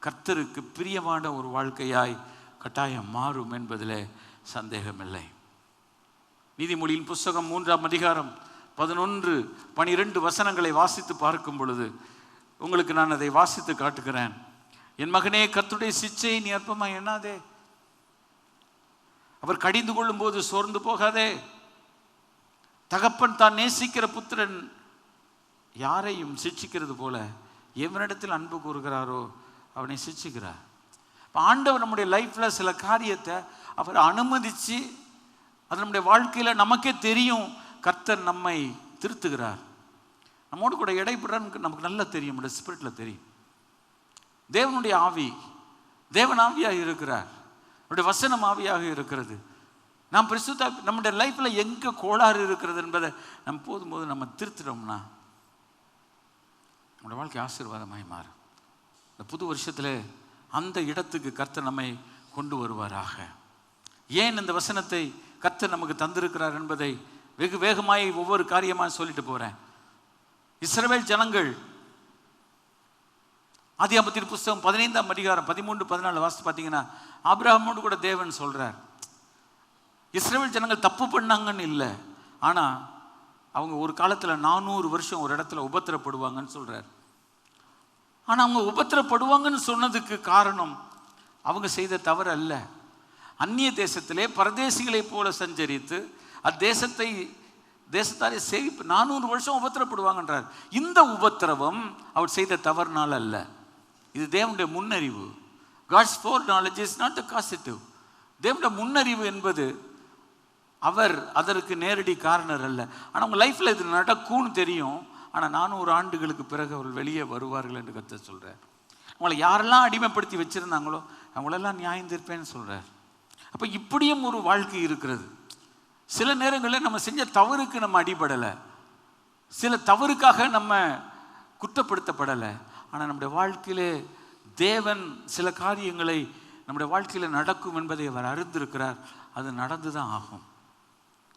கர்த்தருக்கு பிரியமான ஒரு வாழ்க்கையாய் கட்டாயம் மாறும் என்பதில் சந்தேகமில்லை. நீதிமொழியின் புஸ்தகம் 3-ம் அதிகாரம் 11-12 வசனங்களை வாசித்து பார்க்கும் பொழுது உங்களுக்கு நான் அதை வாசித்து காட்டுகிறேன். என் மகனே, கர்த்தருடைய சிச்சையை நீ அற்பமாய் எண்ணாதே. அவர் கடிந்து கொள்ளும் போது சோர்ந்து போகாதே. தகப்பன் தான் நேசிக்கிற புத்திரன் யாரையும் சிட்சிக்கிறது போல எவனிடத்தில் அன்பு கூறுகிறாரோ அவனை சிட்சிக்கிறார். ஆண்டவர் நம்முடைய லைஃப்ல சில காரியத்தை அவர் அனுமதிச்சு, அது நம்முடைய வாழ்க்கையில நமக்கே தெரியும், கர்த்தர் நம்மை திருத்துகிறார். நம்மோடு கூட இடைப்படுறான்னு நமக்கு நல்லா தெரியும், நம்முடைய ஸ்பிரிட்ல தெரியும். தேவனுடைய ஆவி தேவன் ஆவியாக இருக்கிறார், அவருடைய வசனம் ஆவியாக இருக்கிறது. நாம் பரிசுத்த நம்முடைய லைஃப்ல எங்க கோளாறு இருக்கிறது என்பதை நம்ம போதும்போது நம்ம திருத்தினோம்னா நம்முடைய வாழ்க்கை ஆசீர்வாதமாய் மாறும். இந்த புது வருஷத்துல அந்த இடத்துக்கு கர்த்தர் நம்மை கொண்டு வருவாராக. ஏன் இந்த வசனத்தை கர்த்தர் நமக்கு தந்திருக்கிறார் என்பதை வெகு வேகமாய் ஒவ்வொரு காரியமாக சொல்லிட்டு போறேன். இஸ்ரவேல் ஜனங்கள் ஆதியாகமத்தின் புஸ்தகம் 15ஆம் அதிகாரம் 13-14 வாசித்து பார்த்தீங்கன்னா, ஆபிரகாமோடு கூட தேவன் சொல்றார், இஸ்ரவேல் ஜனங்கள் தப்பு பண்ணாங்கன்னு இல்லை, ஆனா அவங்க ஒரு காலத்துல 400 வருஷம் ஒரு இடத்துல உபத்திரப்படுவாங்கன்னு சொல்றார். ஆனா அவங்க உபத்திரப்படுவாங்கன்னு சொன்னதுக்கு காரணம் அவங்க செய்த தவறு அல்ல. அந்நிய தேசத்திலே பரதேசிகளை போல சஞ்சரித்து தேசத்தாலே 400 வருஷம் உபத்திரப்படுவாங்கன்றார். இந்த உபத்திரவம் அவர் செய்த தவறுனால அல்ல, இது தேவனுடைய முன்னறிவு. God's foreknowledge is not the causative. தேவனுடைய முன்னறிவு என்பது அவர் அதற்கு நேரடி காரணர் அல்ல. ஆனால் அவங்க லைஃப்ல இது நடக்கும்னு தெரியும். ஆனால் 400 ஆண்டுகளுக்கு பிறகு அவர்கள் வெளியே வருவார்கள் என்று கர்த்தர் சொல்றார். அவங்களை யாரெல்லாம் அடிமைப்படுத்தி வச்சிருந்தாங்களோ அவங்களெல்லாம் நியாயம் தீர்ப்பேன்னு சொல்றார். அப்போ இப்படியும் ஒரு வாழ்க்கை இருக்கிறது. சில நேரங்களில் நம்ம செஞ்ச தவறுக்கு நம்ம அடிபடலை, சில தவறுக்காக நம்ம குற்றப்படுத்தப்படலை. ஆனால் நம்முடைய வாழ்க்கையிலே தேவன் சில காரியங்களை நம்முடைய வாழ்க்கையில் நடக்கும் என்பதை அவர் அறிந்திருக்கிறார். அது நடந்துதான் ஆகும்.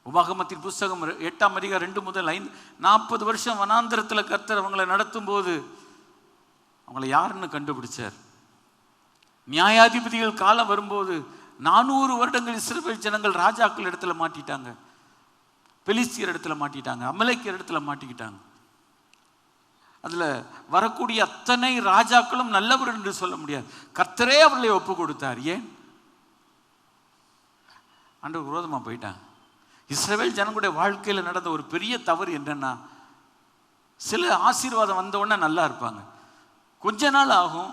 உபாகமத்தின் புஸ்தகம் 8ஆம் அதிகாரம் 2 முதல் 5, 40 வருஷம் வனாந்திரத்தில் கர்த்தர் அவங்களை நடத்தும் போது அவங்களை யாருன்னு கண்டுபிடிச்சார். நியாயாதிபதிகள் காலம் வரும்போது 400 வருடங்கள் இஸ்ரவேல் ஜனங்கள் ராஜாக்கள் இடத்துல மாட்டிட்டாங்க, பெலிஸ்தியர் இடத்துல மாட்டிட்டாங்க, அமலேக்கியர் இடத்துல மாட்டிக்கிட்டாங்க. அதுல வரக்கூடிய அத்தனை ராஜாக்களும் நல்லவர் என்று சொல்ல முடியாது. கர்த்தரே அவர்களை ஒப்பு கொடுத்தார். ஏன்? ஆண்டவர் விரோதமா போயிட்டாங்க. இஸ்ரவேல் ஜனங்களுடைய வாழ்க்கையில நடந்த ஒரு பெரிய தவறு என்னன்னா, சில ஆசீர்வாதம் வந்த உடனே நல்லா இருப்பாங்க, கொஞ்ச நாள் ஆகும்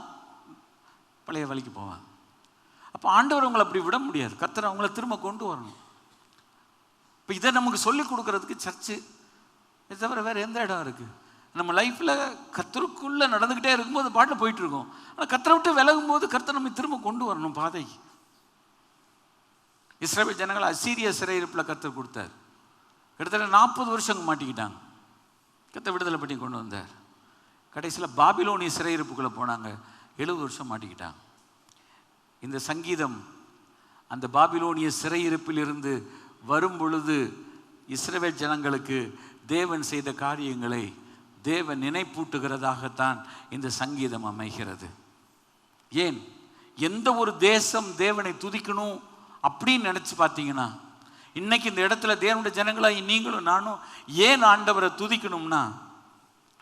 பழைய வழிக்கு போவாங்க. அப்போ ஆண்டவர் அவங்களை அப்படி விட முடியாது, கர்த்தர் அவங்கள திரும்ப கொண்டு வரணும். இப்போ இதை நமக்கு சொல்லிக் கொடுக்கறதுக்கு சர்ச்சு இதை தவிர வேற எந்த இடம் இருக்கு? நம்ம லைஃப்ல கர்த்தருக்குள்ள நடந்துகிட்டே இருக்கும்போது பாட்டில் போயிட்டு இருக்கோம். ஆனால் கர்த்தரை விட்டு விலகும் போது கர்த்தர் நம்ம திரும்ப கொண்டு வரணும் பாதை. இஸ்ரவேல் ஜனங்கள் அசீரிய சிறையிருப்பில் கர்த்தர் கொடுத்தார். கிட்டத்தட்ட 40 வருஷம் மாட்டிக்கிட்டாங்க. கர்த்தர் விடுதலை பண்ணி கொண்டு வந்தார். கடைசியில் பாபிலோனிய சிறையிருப்புக்குள்ளே போனாங்க, 70 வருஷம் மாட்டிக்கிட்டாங்க. இந்த சங்கீதம் அந்த பாபிலோனிய சிறையிருப்பில் இருந்து வரும் பொழுது இஸ்ரவேல் ஜனங்களுக்கு தேவன் செய்த காரியங்களை தேவன் நினைப்பூட்டுகிறதாகத்தான் இந்த சங்கீதம் அமைகிறது. ஏன்? எந்த ஒரு தேசம் தேவனை துதிக்கணும் அப்படின்னு நினைச்சு பார்த்தீங்கன்னா, இன்னைக்கு இந்த இடத்துல தேவனுடைய ஜனங்களாகி நீங்களும் நானும் ஏன் ஆண்டவரை துதிக்கணும்னா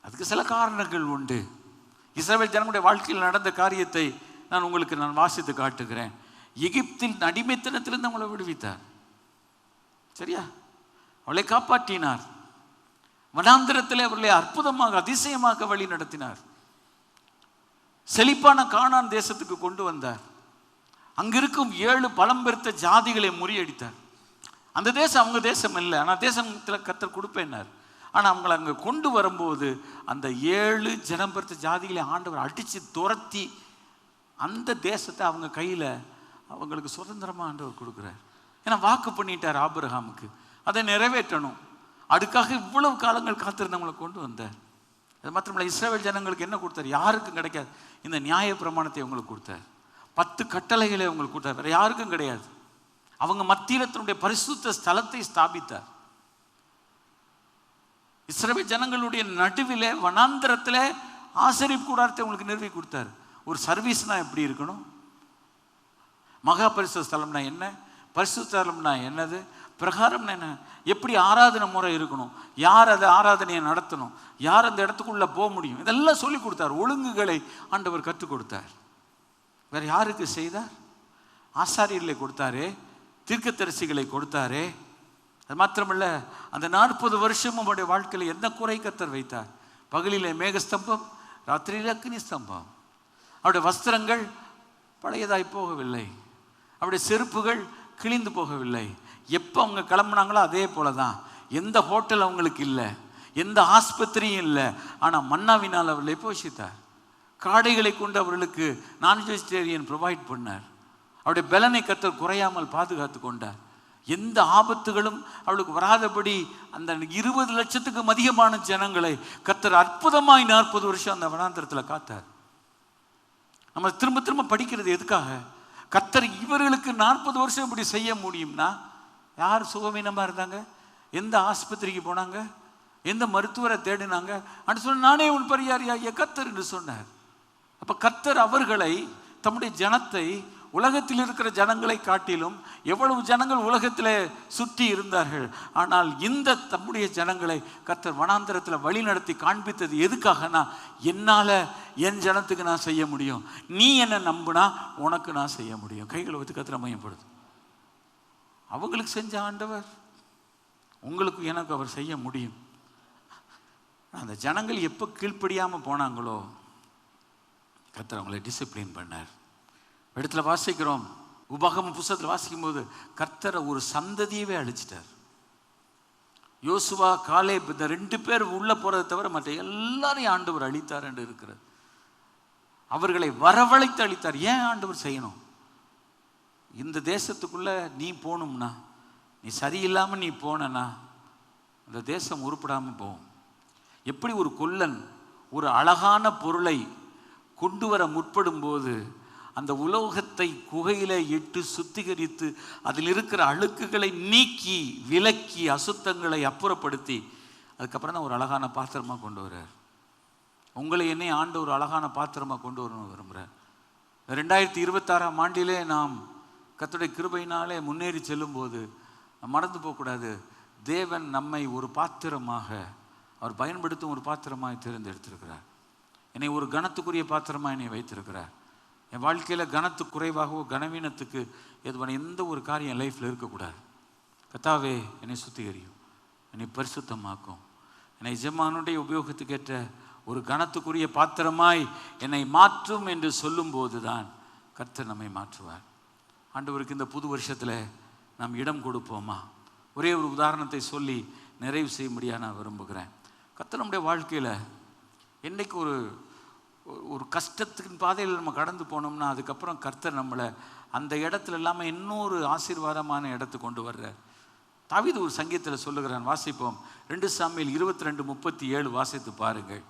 அதுக்கு சில காரணங்கள் உண்டு. இஸ்ரவேல் ஜனங்களுடைய வாழ்க்கையில் நடந்த காரியத்தை நான் வாசித்து காட்டுகிறேன். எகிப்தின் அடிமைத்தனத்திலிருந்து அவங்களை விடுவித்தார், சரியா? அவளை காப்பாற்றினார். வனாந்திரத்திலே அவர்களை அற்புதமாக அதிசயமாக வழி நடத்தினார். செழிப்பான கானான் தேசத்துக்கு கொண்டு வந்தார். அங்கிருக்கும் 7 பலம் பெருத்த ஜாதிகளை முறியடித்தார். அந்த தேசம் அவங்க தேசம் இல்லை, ஆனால் தேசத்தில் கர்த்தர் கொடுப்பேன்னார். ஆனால் அவங்களை அங்கே கொண்டு வரும்போது அந்த 7 ஜனம் பெருத்த ஜாதிகளை ஆண்டவர் அடித்து துரத்தி அந்த தேசத்தை அவங்க கையில் அவங்களுக்கு சுதந்திரமாக ஆண்டவர் கொடுக்குறார். ஏன்னா வாக்கு பண்ணிட்டார் ஆபிரகாமுக்கு, அதை நிறைவேற்றணும். அதுக்காக இவ்வளவு காலங்கள் காத்திருந்தவங்களை கொண்டு வந்தார். அது மாத்திரமில்லை, இஸ்ரவேல் ஜனங்களுக்கு என்ன கொடுத்தார்? யாருக்கும் கிடைக்காது. இந்த நியாய பிரமாணத்தை அவங்களுக்கு கொடுத்தார். 10 கட்டளைகளை அவங்களுக்கு கொடுத்தார். வேற யாருக்கும் கிடையாது. அவங்க மத்தியில் தன்னுடைய பரிசுத்த ஸ்தலத்தை ஸ்தாபித்தார். இஸ்ரவேல் ஜனங்களுடைய நடுவிலே வனாந்திரத்தில் ஆசரிப்பு கூடாரத்தை உங்களுக்கு நிறுவி கொடுத்தார். ஒரு சர்வீஸ்னா எப்படி இருக்கணும்? மகா பரிசுத்த ஸ்தலம்னா என்ன? பரிசுத்த ஸ்தலம்னா என்னது? பிரகாரம் என்ன, எப்படி ஆராதனை முறை இருக்கணும், யார் அதை ஆராதனையை நடத்தணும், யார் அந்த இடத்துக்குள்ளே போக முடியும், இதெல்லாம் சொல்லி கொடுத்தார். ஒழுங்குகளை ஆண்டவர் கற்றுக் கொடுத்தார். வேறு யாருக்கு செய்தார்? ஆசாரியர்களை கொடுத்தாரே, தீர்க்கதரிசிகளை கொடுத்தாரே. அது மாத்திரமல்ல, அந்த 40 வருஷமும் அவருடைய வாழ்க்கையில் என்ன குறை கர்த்தர் வைத்தார்? பகலிலே மேகஸ்தம்பம், ராத்திரியில் அக்னி ஸ்தம்பம். அவருடைய வஸ்திரங்கள் பழையதாய் போகவில்லை, அவருடைய செருப்புகள் கிழிந்து போகவில்லை. எப்போ அவங்க கிளம்புனாங்களோ அதே போல தான். எந்த ஹோட்டல் அவங்களுக்கு இல்லை, எந்த ஆஸ்பத்திரியும் இல்லை. ஆனால் மன்னாவினால் அவர்களை போஷித்தார். காடைகளை கொண்டு அவர்களுக்கு நான் வெஜிடேரியன் ப்ரொவைட் பண்ணார். அவருடைய பலனை கர்த்தர் குறையாமல் பாதுகாத்து கொண்டார். எந்த ஆபத்துகளும் அவளுக்கு வராதபடி அந்த 20 லட்சத்துக்கும் அதிகமான ஜனங்களை கர்த்தர் அற்புதமாய் 40 வருஷம் அந்த வனாந்தரத்தில் காத்தார். நம்ம திரும்ப திரும்ப படிக்கிறது எதுக்காக? கர்த்தர் இவர்களுக்கு 40 வருஷம் இப்படி செய்ய முடியும்னா, யார் சுகவீனமாக இருந்தாங்க, எந்த ஆஸ்பத்திரிக்கு போனாங்க, எந்த மருத்துவரை தேடினாங்க, அப்படின்னு சொன்ன நானே உன் பரியாரியாகிய கர்த்தர் என்று சொன்னார். அப்போ கர்த்தர் அவர்களை, தம்முடைய ஜனத்தை, உலகத்தில் இருக்கிற ஜனங்களை காட்டிலும் எவ்வளவு ஜனங்கள் உலகத்தில் சுற்றி இருந்தார்கள், ஆனால் இந்த தம்முடைய ஜனங்களை கர்த்தர் வனாந்தரத்தில் வழி நடத்தி காண்பித்தது எதுக்காகனா, என்னால் என் ஜனத்துக்கு நான் செய்ய முடியும், நீ என்னை நம்புனா உனக்கு நான் செய்ய முடியும். கைகளை வச்சு கர்த்தரை மையப்படுது. அவங்களுக்கு செஞ்ச ஆண்டவர் உங்களுக்கு எனக்கு அவர் செய்ய முடியும். அந்த ஜனங்கள் எப்போ கீழ்ப்படியாமல் போனாங்களோ கர்த்தர் அவங்களை டிசிப்ளின் பண்ணார். இடத்துல வாசிக்கிறோம், உபாகம புஸ்தகத்தில் வாசிக்கும் போது கர்த்தரை ஒரு சந்ததியவே அழிச்சிட்டார். யோசுவா, காலேப், இந்த 2 பேர் உள்ள போறதை தவிர மற்ற எல்லாரையும் ஆண்டவர் அழித்தார் என்று இருக்கிறது. அவர்களை வரவழைத்து அழித்தார். ஏன் ஆண்டவர் செய்யணும்? இந்த தேசத்துக்குள்ள நீ போகணும்னா, நீ சரியில்லாமல் நீ போனா அந்த தேசம் உருப்படாமல் போகும். எப்படி ஒரு கொல்லன் ஒரு அழகான பொருளை கொண்டு வர முற்படும் போது அந்த உலோகத்தை குகையில இட்டு சுத்திகரித்து அதில் இருக்கிற அழுக்குகளை நீக்கி விலக்கி அசுத்தங்களை அப்புறப்படுத்தி அதுக்கப்புறம் தான் ஒரு அழகான பாத்திரமாக கொண்டு வர்றார். உங்களை என்னை ஆண்டு ஒரு அழகான பாத்திரமாக கொண்டு வரணும் விரும்புகிறார். 2026ஆம் ஆண்டிலே நாம் கர்த்தருடைய கிருபையினாலே முன்னேறி செல்லும்போது மறந்து போகக்கூடாது, தேவன் நம்மை ஒரு பாத்திரமாக, அவர் பயன்படுத்தும் ஒரு பாத்திரமாக தேர்ந்தெடுத்திருக்கிறார். என்னை ஒரு கனத்துக்குரிய பாத்திரமாக என்னை வைத்திருக்கிறார். என் வாழ்க்கையில் கனத்து குறைவாகவோ கனவீனத்துக்கு எதுவான எந்த ஒரு காரியம் என் லைஃப்பில் இருக்கக்கூடாது. கர்த்தாவே என்னை சுத்திகரியும், என்னை பரிசுத்தமாக்கும், என்னை எஜமானுடைய உபயோகத்துக்கேற்ற ஒரு கனத்துக்குரிய பாத்திரமாய் என்னை மாற்றும் என்று சொல்லும்போது தான் கர்த்தர் நம்மை மாற்றுவார். ஆண்டவருக்கு இந்த புது வருஷத்தில் நாம் இடம் கொடுப்போமா? ஒரே ஒரு உதாரணத்தை சொல்லி நிறைவு செய்யும்படியாக நான் விரும்புகிறேன். கர்த்தர் நம்முடைய வாழ்க்கையில் என்றைக்கு ஒரு கஷ்டத்தின் பாதையில் நம்ம கடந்து போனோம்னா அதுக்கப்புறம் கர்த்தர் நம்மளை அந்த இடத்துல இல்லாமல் இன்னொரு ஆசீர்வாதமான இடத்துக்கு கொண்டு வர்றார். தாவீது ஒரு சங்கீதத்தில் சொல்லுகிறான், வாசிப்போம். 2 சாமுவேல் 22:37 வாசித்து பாருங்கள்.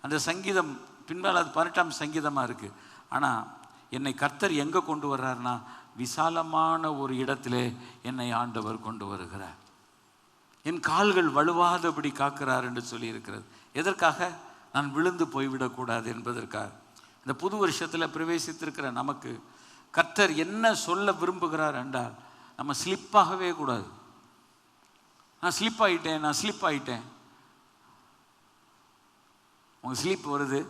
அந்த சங்கீதம் பின்னால் அது 18ஆம் சங்கீதமாக இருக்குது. ஆனால் என்னை கர்த்தர் எங்கே கொண்டு வர்றாருன்னா, விசாலமான ஒரு இடத்திலே என்னை ஆண்டவர் கொண்டு வருகிறார். என் கால்கள் வலுவாதபடி காக்கிறார் என்று சொல்லியிருக்கிறது. எதற்காக? நான் விழுந்து போய்விடக்கூடாது என்பதற்காக. இந்த புது வருஷத்தில் பிரவேசித்திருக்கிற நமக்கு கர்த்தர் என்ன சொல்ல விரும்புகிறார் என்றால், நம்ம ஸ்லிப்பாகவே கூடாது. நான் ஸ்லிப் ஆகிட்டேன். உங்கள் ஸ்லீப் வருது,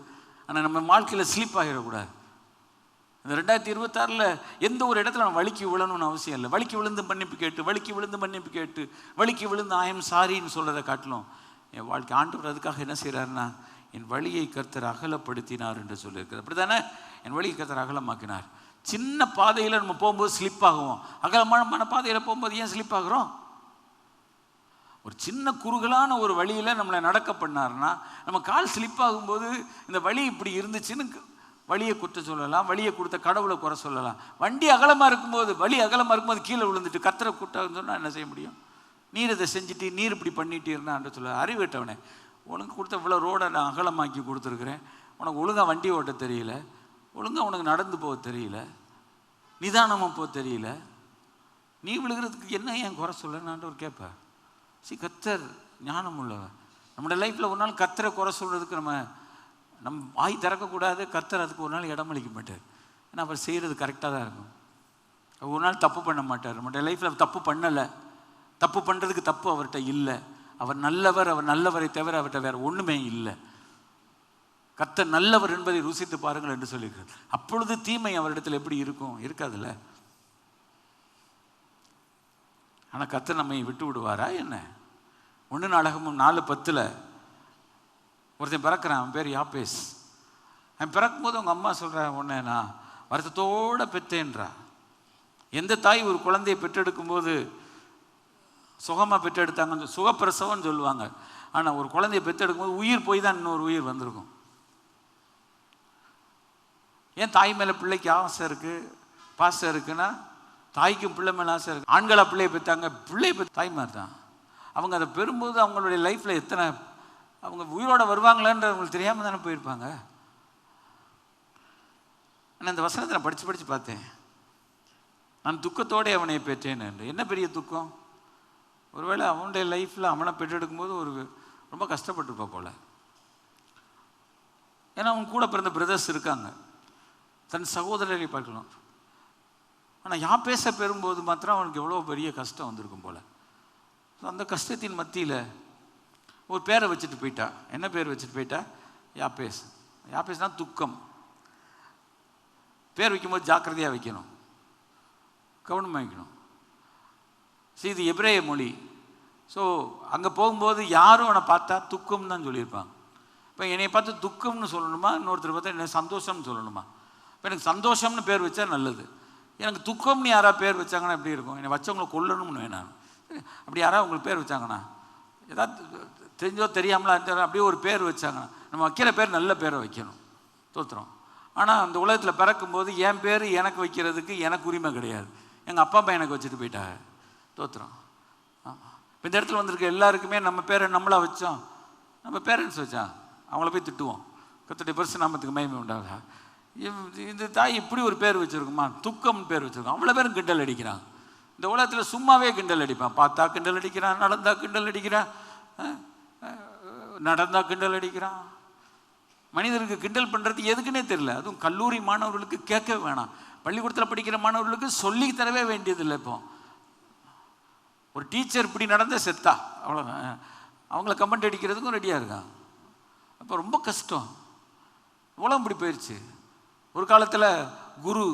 ஆனால் நம்ம வாழ்க்கையில் ஸ்லிப் ஆகிடக்கூடாது. இந்த 2026 எந்த ஒரு இடத்துல நம்ம வலிக்கு விழணும்னு அவசியம் இல்லை. வலிக்கு விழுந்து மன்னிப்பு கேட்டு வலிக்கு விழுந்து ஆயம் சாரின்னு சொல்கிறத காட்டிலும் என் வாழ்க்கை ஆண்டவர் அதுக்காக என்ன செய்கிறாருன்னா, என் வழியை கர்த்தர் அகலப்படுத்தினார் என்று சொல்லியிருக்கிறார். அப்படி தானே? என் வழியை கர்த்தர் அகலமாக்கினார். சின்ன பாதையில் நம்ம போகும்போது ஸ்லிப் ஆகுவோம். அகலமான பாதையில் போகும்போது ஏன் ஸ்லிப் ஆகுறோம்? ஒரு சின்ன குறுகலான ஒரு வழியில் நம்மளை நடக்க பண்ணார்னா, நம்ம கால் ஸ்லிப் ஆகும்போது இந்த வழி இப்படி இருந்துச்சுன்னு வழியை குற்ற சொல்லலாம், வழியை கொடுத்த கடவுளை குறை சொல்லலாம். வண்டி அகலமாக இருக்கும்போது கீழே விழுந்துட்டு கர்த்தரை கூட்டான்னு சொன்னால் என்ன செய்ய முடியும்? நீர் இதை செஞ்சுட்டு நீர் இப்படி பண்ணிட்டு இருந்தான்னு சொல்ல, அறிவிட்டவனே, உனக்கு கொடுத்த இவ்வளோ ரோடை நான் அகலமாக்கி கொடுத்துருக்குறேன், உனக்கு ஒழுங்காக வண்டி ஓட்ட தெரியல, ஒழுங்காக உனக்கு நடந்து போக தெரியல, நிதானமாக போக தெரியல, நீ விழுகிறதுக்கு என்ன ஏன் குறை சொல்லனான்ட்டு ஒரு கேட்பேன். கர்த்தர் ஞானம் உள்ளவர். நம்முடைய லைஃப்பில் ஒரு நாள் கர்த்தரை குறை சொல்கிறதுக்கு நம்ம வாய் திறக்கக்கூடாது. கர்த்தர் அதுக்கு ஒரு நாள் இடமளிக்க மாட்டார். ஏன்னா அவர் செய்கிறது கரெக்டாக தான் இருக்கும். ஒரு நாள் தப்பு பண்ண மாட்டார். நம்முடைய லைஃப்பில் தப்பு பண்ணலை, தப்பு பண்ணுறதுக்கு தப்பு அவர்கிட்ட இல்லை. அவர் நல்லவர், அவர் நல்லவரை தவிர அவர்கிட்ட வேற ஒன்றுமே இல்லை. கர்த்தர் நல்லவர் என்பதை ருசித்து பாருங்கள் என்று சொல்லியிருக்கிறார். அப்பொழுது தீமை அவரிடத்தில் எப்படி இருக்கும்? இருக்காதுல்ல. ஆனால் கர்த்தர் நம்மை விட்டு விடுவாரா என்ன? 1 நாளாகமம் 4:10 ஒருத்தன் பிறக்கிறான். அவன் பேர் யாப்பேஸ். அவன் பிறக்கும்போது அவங்க அம்மா சொல்கிறேன், உன்னை நான் வருத்தத்தோடு பெற்றேன்றா. எந்த தாய் ஒரு குழந்தையை பெற்றெடுக்கும்போது சுகமாக பெற்றெடுத்தாங்க, சுகப்பிரசவம்னு சொல்லுவாங்க. ஆனால் ஒரு குழந்தையை பெற்றெடுக்கும்போது உயிர் போய் தான் இன்னொரு உயிர் வந்திருக்கும். ஏன் தாய் மேலே பிள்ளைக்கு ஆசை இருக்குது, பாசம் இருக்குன்னா தாய்க்கும் பிள்ளை மேலே ஆசை இருக்குது. ஆண்களா பிள்ளையை பெற்றாங்க, பிள்ளையை பெற்ற தாய்மார் தான். அவங்க அதை பெறும்போது அவங்களுடைய லைஃப்பில் எத்தனை அவங்க உயிரோடு வருவாங்களான்ற அவங்களுக்கு தெரியாமல் தானே போயிருப்பாங்க. ஆனால் இந்த வசனத்தை நான் படித்து பார்த்தேன். நான் துக்கத்தோடு அவனை பெற்றேன் என்று. என்ன பெரிய துக்கம்? ஒருவேளை அவனுடைய லைஃப்பில் அவனை பெற்றெடுக்கும்போது ரொம்ப கஷ்டப்பட்டுருப்பா போல. ஏன்னா அவன் கூட பிறந்த பிரதர்ஸ் இருக்காங்க, தன் சகோதரரை பார்க்கணும். ஆனால் யாப்பேச பெறும்போது மாத்திரம் அவனுக்கு எவ்வளோ பெரிய கஷ்டம் வந்திருக்கும் போல. அந்த கஷ்டத்தின் மத்தியில் ஒரு பேரை வச்சுட்டு போயிட்டா. என்ன பேர் வச்சுட்டு போயிட்டா? யாப்பேஸ். யாப்பேஸ்னா துக்கம். பேர் வைக்கும்போது ஜாக்கிரதையாக வைக்கணும், கவனமாக வைக்கணும். இது எபிரேய மொழி. ஸோ அங்கே போகும்போது யாரும் அவனை பார்த்தா துக்கம் தான் சொல்லியிருப்பாங்க. இப்போ என்னை பார்த்து துக்கம்னு சொல்லணுமா, இன்னொருத்தர் பார்த்தா என்ன சந்தோஷம்னு சொல்லணுமா? இப்போ எனக்கு சந்தோஷம்னு பேர் வச்சா நல்லது. எனக்கு துக்கம்னு யாராவது பேர் வச்சாங்கன்னா எப்படி இருக்கும்? என்னை வச்சவங்களை கொல்லணும்னு வேணாம். அப்படி யாராவது உங்களுக்கு பேர் வச்சாங்கன்னா, ஏதாவது தெரிஞ்சோ தெரியாமலா இருந்தாலும் அப்படியே ஒரு பேர் வச்சாங்கன்னா, நம்ம வைக்கிற பேர் நல்ல பேரை வைக்கணும். தோத்துறோம். ஆனால் அந்த உலகத்தில் பிறக்கும்போது என் பேர் எனக்கு வைக்கிறதுக்கு எனக்கு உரிமை கிடையாது. எங்கள் அப்பா அம்மா எனக்கு வச்சுட்டு போயிட்டாங்க. தோத்துறோம். இப்போ இந்த இடத்துல வந்திருக்க எல்லாருக்குமே நம்ம பேரை நம்மளா வச்சோம், நம்ம பேரண்ட்ஸ் வச்சா அவங்கள போய் திட்டுவோம். கர்த்தருடைய பரிசுத்த நாமத்துக்கு மகிமை உண்டாகுதா? இந்த தாய் இப்படி ஒரு பேர் வச்சுருக்குமா? துக்கம்னு பேர் வச்சுருக்கோம். அவ்வளோ பேரும் கிண்டல் அடிக்கிறான். இந்த உலகத்தில் சும்மாவே கிண்டல் அடிப்பான். பார்த்தா கிண்டல் அடிக்கிறான், நடந்தா கிண்டல் அடிக்கிறான், நடந்தா கிண்டல் அடிக்கிறான். மனிதருக்கு கிண்டல் பண்ணுறது எதுக்குன்னே தெரியல. அதுவும் கல்லூரி மாணவர்களுக்கு கேட்கவே வேணாம். பள்ளிக்கூடத்தில் படிக்கிற மாணவர்களுக்கு சொல்லி தரவே வேண்டியதில்லை. இப்போ ஒரு டீச்சர் இப்படி நடந்த செத்தா அவ்வளோதான், அவங்கள கமெண்ட் அடிக்கிறதுக்கும் ரெடியாக இருக்கான். அப்போ ரொம்ப கஷ்டம். உலகம் இப்படி போயிடுச்சு. ஒரு காலத்தில் குரு,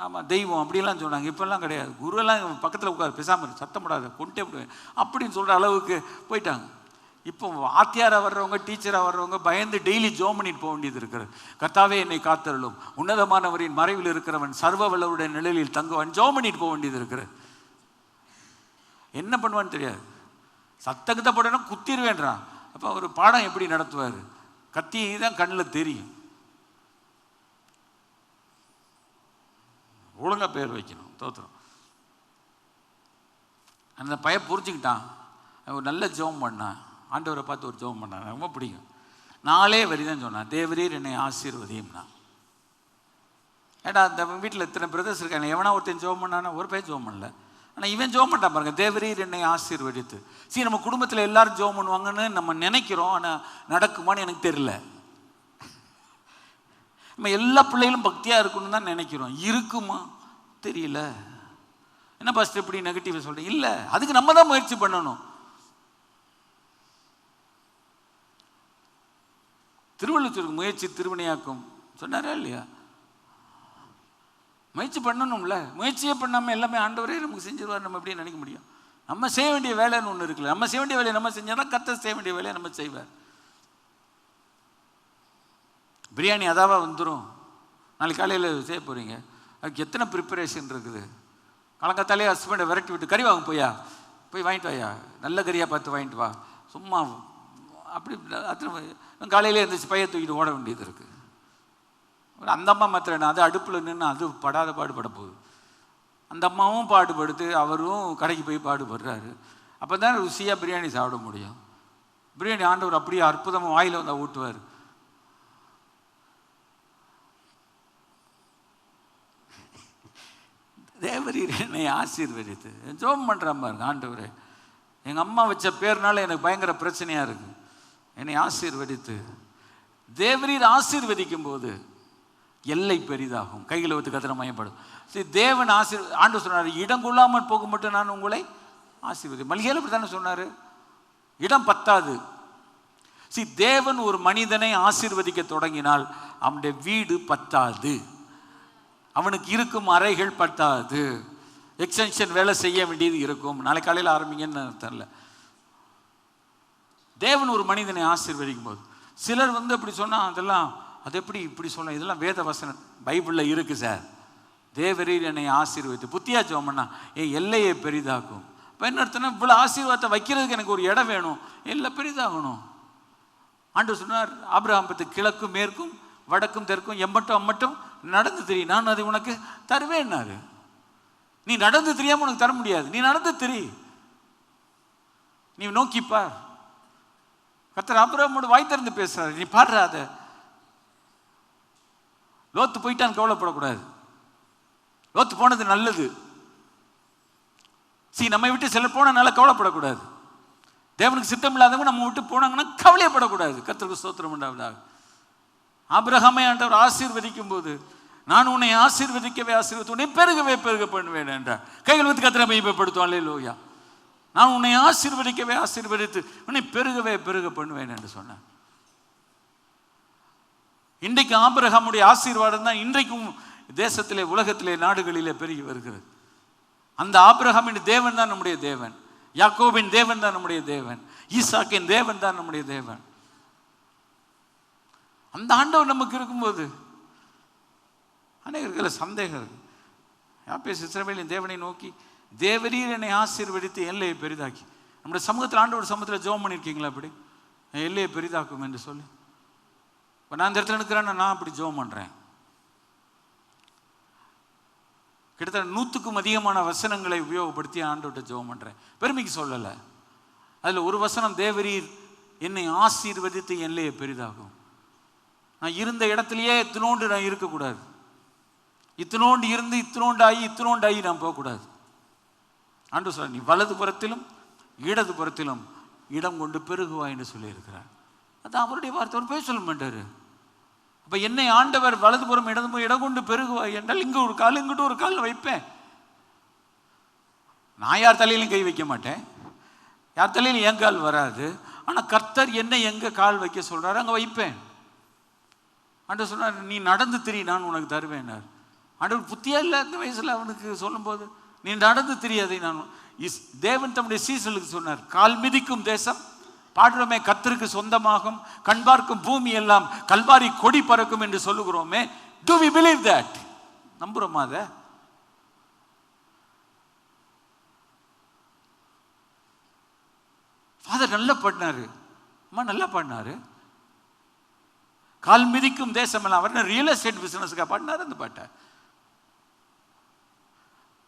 ஆமாம் தெய்வம் அப்படிலாம் சொன்னாங்க. இப்போல்லாம் கிடையாது. குருவெல்லாம் பக்கத்தில் உட்காரு, பேசாமல் சத்தம் போடாது, கொண்டே விடுவேன் அப்படின்னு சொல்கிற அளவுக்கு போயிட்டாங்க. இப்போ ஆத்தியாராக வர்றவங்க, டீச்சராக வர்றவங்க பயந்து டெய்லி ஜோம் பண்ணிட்டு போக வேண்டியது இருக்கிறது. கர்த்தாவே என்னை காத்தருளும், உன்னதமானவரின் மறைவில் இருக்கிறவன் சர்வ வல்லவருடைய நிழலில் தங்குவான், ஜோம் பண்ணிட்டு போக வேண்டியது இருக்கிறது. என்ன பண்ணுவான்னு தெரியாது. சத்தத்தை போட்டோன்னா குத்திடுவேன்றான். அப்போ அவர் பாடம் எப்படி நடத்துவார்? கத்தி தான் கண்ணில் தெரியும். ஒழுங்காக பேர் வைக்கணும். தோத்துறோம். அந்த பையன் புரிஞ்சுக்கிட்டான். ஒரு நல்ல ஜெபம் பண்ணான். ஆண்டவரை பார்த்து ஒரு ஜெபம் பண்ணான், ரொம்ப பிடிக்கும். 4 வரி தான் சொன்னான், தேவரீர் என்னை ஆசீர்வதியும்னா. ஏடா அந்த வீட்டில் இத்தனை பிரதர்ஸ் இருக்காங்க, எவனா ஒருத்தன் ஜெபம் பண்ணானா? ஒரு பேர் ஜெபம் பண்ணல. ஆனால் இவன் ஜெபம் பண்ணிட்டான் பாருங்க, தேவரீர் என்னை ஆசீர்வதித்து. சரி, நம்ம குடும்பத்தில் எல்லாரும் ஜெபம் பண்ணுவாங்கன்னு நம்ம நினைக்கிறோம். ஆனால் நடக்குமான்னு எனக்கு தெரியல. நம்ம எல்லா பிள்ளைகளும் பக்தியாக இருக்கணும்னு தான் நினைக்கிறோம். இருக்குமா தெரியல. என்ன பாஸ்டர் இப்படி நெகட்டிவாக சொல்கிறேன்? இல்லை, அதுக்கு நம்ம தான் முயற்சி பண்ணணும். திருவள்ளுவருக்கு முயற்சி திருவினையாக்கும் சொன்னாரா இல்லையா? முயற்சி பண்ணணும்ல. முயற்சியே பண்ணாமல் எல்லாமே ஆண்டவரே நமக்கு செஞ்சிருவார் நம்ம எப்படி நினைக்க முடியும்? நம்ம செய்ய வேண்டிய வேலைன்னு ஒன்று இருக்குல்ல. நம்ம செய்ய வேண்டிய வேலையை நம்ம செஞ்சால் தான் கர்த்தர் செய்ய வேண்டிய வேலையை நம்ம செய்வார். பிரியாணி அதாவா வந்துடும். நாளைக்கு காலையில் செய்ய போகிறீங்க, அதுக்கு எத்தனை ப்ரிப்பரேஷன் இருக்குது. காலங்காத்தாலே ஹஸ்பண்டை விரட்டி விட்டு கறி வாங்க போய் வாங்கிட்டு வாயா, நல்ல கறியாக பார்த்து வாங்கிட்டு வா. சும்மா அப்படி அத்தனை காலையிலே இருந்துச்சு பைய தூக்கிட்டு ஓட வேண்டியது இருக்குது. அந்த அம்மா மாத்திரம் அது அடுப்பில் நின்று அது படாத பாடுபட போகுது. அந்த அம்மாவும் பாடுபடுத்து, அவரும் கடைக்கு போய் பாடுபடுறாரு. அப்போ தான் ருசியாக பிரியாணி சாப்பிட முடியும். பிரியாணி ஆண்டவர் அப்படியே அற்புதமாக வாயில் வந்து ஊட்டுவார். தேவரீர் என்னை ஆசீர்வதித்து ஜெபம் பண்ணுறான் பாருங்க. ஆண்டவரே, எங்கள் அம்மா வச்ச பேர்னால எனக்கு பயங்கர பிரச்சனையாக இருக்குது, என்னை ஆசீர்வதித்து. தேவரீர் ஆசீர்வதிக்கும் போது எல்லை பெரிதாகும், கையில் ஒத்து கத்திர மயப்படும். சரி, தேவன் ஆண்டு சொன்னார், இடம் கொள்ளாமல் போக மட்டும் நான் உங்களை ஆசீர்வதி. மல்கியால அப்படி தானே சொன்னார், இடம் பத்தாது. தேவன் ஒரு மனிதனை ஆசீர்வதிக்க தொடங்கினால் அவனுடைய வீடு பத்தாது, அவனுக்கு இருக்கும் அறைகள் பத்தாது, எக்ஸ்டென்ஷன் வேலை செய்ய வேண்டியது இருக்கும். நாளை காலையில் ஆரம்பிங்கன்னு தெரியல. தேவன் ஒரு மனிதனை ஆசீர்வதிக்கும் போது சிலர் அப்படி சொன்னால் அதெல்லாம் அது எப்படி இப்படி சொல்ல, இதெல்லாம் வேத வசனம் பைபிளில் இருக்குது சார். தேவரீர் என்னை ஆசீர்வதித்து புத்தியா ஜெபம்னா என் எல்லையை பெரிதாக்கும். இப்போ என்ன அர்த்தம்னா, இவ்வளோ ஆசீர்வாதத்தை வைக்கிறதுக்கு எனக்கு ஒரு இடம் வேணும், எல்லாம் பெரிதாகணும். ஆண்டவர் சொன்னார், ஆபிரகாமுக்கு கிழக்கும் மேற்கும் வடக்கும் தெற்கும் எம்மட்டும் அம்மட்டும் நடந்து திரி, நான் அதை உனக்கு தருவேன்னாரு. நீ நடந்து தெரியாம உனக்கு தர முடியாது, நீ நடந்து திரி, நீ நோக்கிப்பார். கர்த்தர் ஆபிரகாமோடு வாய் திறந்து பேசுறாரு, நீ பாடுற. அதை லோத்து போயிட்டான்னு கவலைப்படக்கூடாது, லோத்து போனது நல்லது. நம்மை விட்டு சிலர் போனனால கவலைப்படக்கூடாது. தேவனுக்கு சித்தம் இல்லாதவங்க நம்ம விட்டு போனாங்கன்னா கவலைப்படக்கூடாது. கர்த்தருக்கு ஸ்தோத்திரம் உண்டாவதாக. ஆபிரகாமை ஆண்டவர் ஆசீர்வதிக்கும் போது, நான் உன்னை ஆசீர்வதிக்கவே ஆசீர்வதித்து உன்னை பெருகவே பெருக பண்ணுவேன் என்றார். கைகள் வைத்து கர்த்தரை மகிமைப்படுத்தும். அல்லேலூயா. நான் உன்னை ஆசீர்வதிக்கவே ஆசீர்வதித்து உன்னை பெருகவே பெருக பண்ணுவேன் என்று சொன்னார். இன்றைக்கு ஆபிரகாமுடைய ஆசீர்வாதம் தான் இன்றைக்கும் தேசத்திலே, உலகத்திலே, நாடுகளிலே பெருகி வருகிறது. அந்த ஆபிரகாமின் தேவன் தான் நம்முடைய தேவன், யாக்கோபின் தேவன் தான் நம்முடைய தேவன், ஈசாக்கின் தேவன் தான் நம்முடைய தேவன். அந்த ஆண்டவர் நமக்கு இருக்கும்போது அநேகர்கள சந்தேகம் இருக்கு. யாப்பேஸ் இஸ்ரவேலின் தேவனை நோக்கி, தேவரீர் என்னை ஆசீர்வதித்து எல்லையை பெரிதாக்கி. நம்முடைய சமூகத்தில் ஆண்டவர் சமூகத்தில் ஜெபம் பண்ணியிருக்கீங்களா? அப்படி எல்லையை பெரிதாக்கும் என்று சொல்லி. இப்போ நான் இந்த இடத்துல இருக்கிறேன்னா நான் அப்படி ஜெபம் பண்ணுறேன். கிட்டத்தட்ட 100க்கும் அதிகமான வசனங்களை உபயோகப்படுத்தி ஆண்டவர்கிட்ட ஜெபம் பண்ணுறேன். பெருமைக்கு சொல்லலை. அதில் ஒரு வசனம், தேவரீர் என்னை ஆசீர்வதித்து எல்லையை பெரிதாகும். நான் இருந்த இடத்துலையே இத்தினோண்டு நான் இருக்கக்கூடாது, இத்தினோண்டு இருந்து இத்தினோண்டாகி நான் போகக்கூடாது. ஆண்டவர் சொல்ல, நீ வலது புறத்திலும் இடது புறத்திலும் இடம் கொண்டு பெருகுவா என்று சொல்லியிருக்கிறார். அது அவருடைய வார்த்தை, அவர் போய் சொல்ல மாட்டார். அப்போ என்னை ஆண்டவர் வலதுபுறம் இடதுபுறம் இடம் கொண்டு பெருகுவாய் என்றால் இங்கே ஒரு கால் இங்கிட்டு ஒரு கால் வைப்பேன். நான் யார் தலையிலும் கை வைக்க மாட்டேன், யார் தலையிலும் என் கால் வராது. ஆனால் கர்த்தர் என்னை எங்கே கால் வைக்க சொல்கிறாரு அங்கே வைப்பேன். ஆண்டவர் சொன்னார், நீ நடந்து திரி, நான் உனக்கு தருவேன்னார். ஆண்டவர் புத்தியா இல்லை இந்த வயசில் அவனுக்கு சொல்லும்போது, நீ நடந்து திரியாதை நான். தேவன் தம்முடைய சீசலுக்கு சொன்னார், கால் மிதிக்கும் தேசம் பாடுறோமே கர்த்தருக்கு சொந்தமாகும், கண் பார்க்கும் பூமி எல்லாம் கல்வாரி கொடி பறக்கும் என்று சொல்லுகிறோமே. Do we believe that? நம்புறோமா? அதை ஃபாதர் நல்லா பாடினாரு, அம்மா நல்லா பாடினாரு. கால் மிதிக்கும் தேசம் எல்லாம், அவர் ரியல் எஸ்டேட் பிசினஸுக்காக பாடினார் அந்த பாட்டை.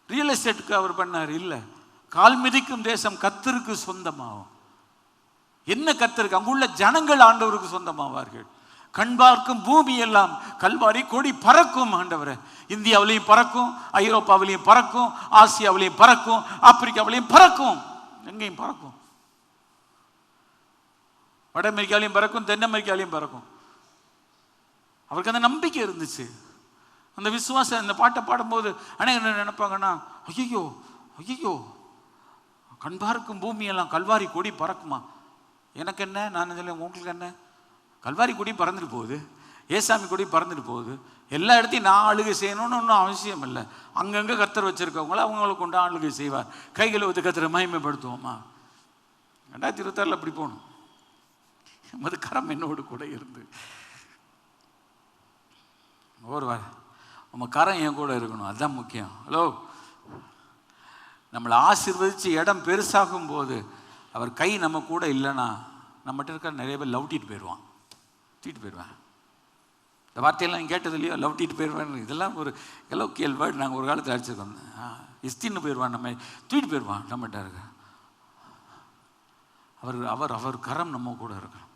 ரியல் எஸ்டேட்டுக்கு அவர் பண்ணார் இல்லை, கால் மிதிக்கும் தேசம் கர்த்தருக்கு சொந்தமாகும். என்ன கர்த்தருக்கு? அங்குள்ள ஜனங்கள் ஆண்டவருக்கு சொந்தமாவார்கள். கண் பார்க்கும் பூமி எல்லாம் கல்வாரி கொடி பறக்கும். ஆண்டவரை இந்தியாவிலையும் பறக்கும், ஐரோப்பாவிலையும் பறக்கும், ஆசியாவிலையும் பறக்கும், ஆப்பிரிக்காவிலையும் பறக்கும், எங்கேயும் பறக்கும். வட அமெரிக்காலையும் பறக்கும், தென் அமெரிக்காலையும் பறக்கும். அவருக்கு அந்த நம்பிக்கை இருந்துச்சு, அந்த விசுவாசம். இந்த பாட்டை பாடும்போது அநேக என்ன நினைப்பாங்கன்னா, ஐயோ ஐயோ கண் பார்க்கும் பூமியெல்லாம் கல்வாரி கொடி பறக்குமா? எனக்கு என்ன, நான் சொல்ல உங்களுக்கு என்ன? கல்வாரி கொடி பறந்துட்டு போகுது, ஏசாமி கொடி பறந்துட்டு போகுது. எல்லா இடத்தையும் நான் ஆளுகை செய்யணும்னு ஒன்றும் அவசியம் இல்லை. அங்கங்கே கர்த்தர் வச்சிருக்கவங்கள அவங்கள கொண்டு ஆளுகை செய்வார். கைகளை வந்து கர்த்தரை மகிமைப்படுத்துவோமா? 2026 அப்படி போகணும். மது கரம் என்னோடு கூட இருந்து ஒருவார் நம்ம கரம் என் கூட இருக்கணும், அதுதான் முக்கியம். ஹலோ, நம்மளை ஆசீர்வதித்து இடம் பெருசாகும் போது அவர் கை நம்ம கூட இல்லைன்னா நம்மகிட்ட இருக்க நிறைய பேர் லவ்ட்டிட்டு போயிடுவான், தூக்கிட்டு போயிடுவேன். இந்த வார்த்தையெல்லாம் நீங்கள் கேட்டது இல்லையோ, லவ்ட்டிட்டு போயிடுவேன். இதெல்லாம் ஒரு எலோக்கியல் வேர்டு. நாங்கள் ஒரு காலத்தில் அடிச்சிருக்கோம். இஸ்தின்னு போயிடுவான், நம்ம தூக்கிட்டு போயிடுவான். நம்மகிட்ட இருக்க அவர் கரம் நம்ம கூட இருக்கணும்.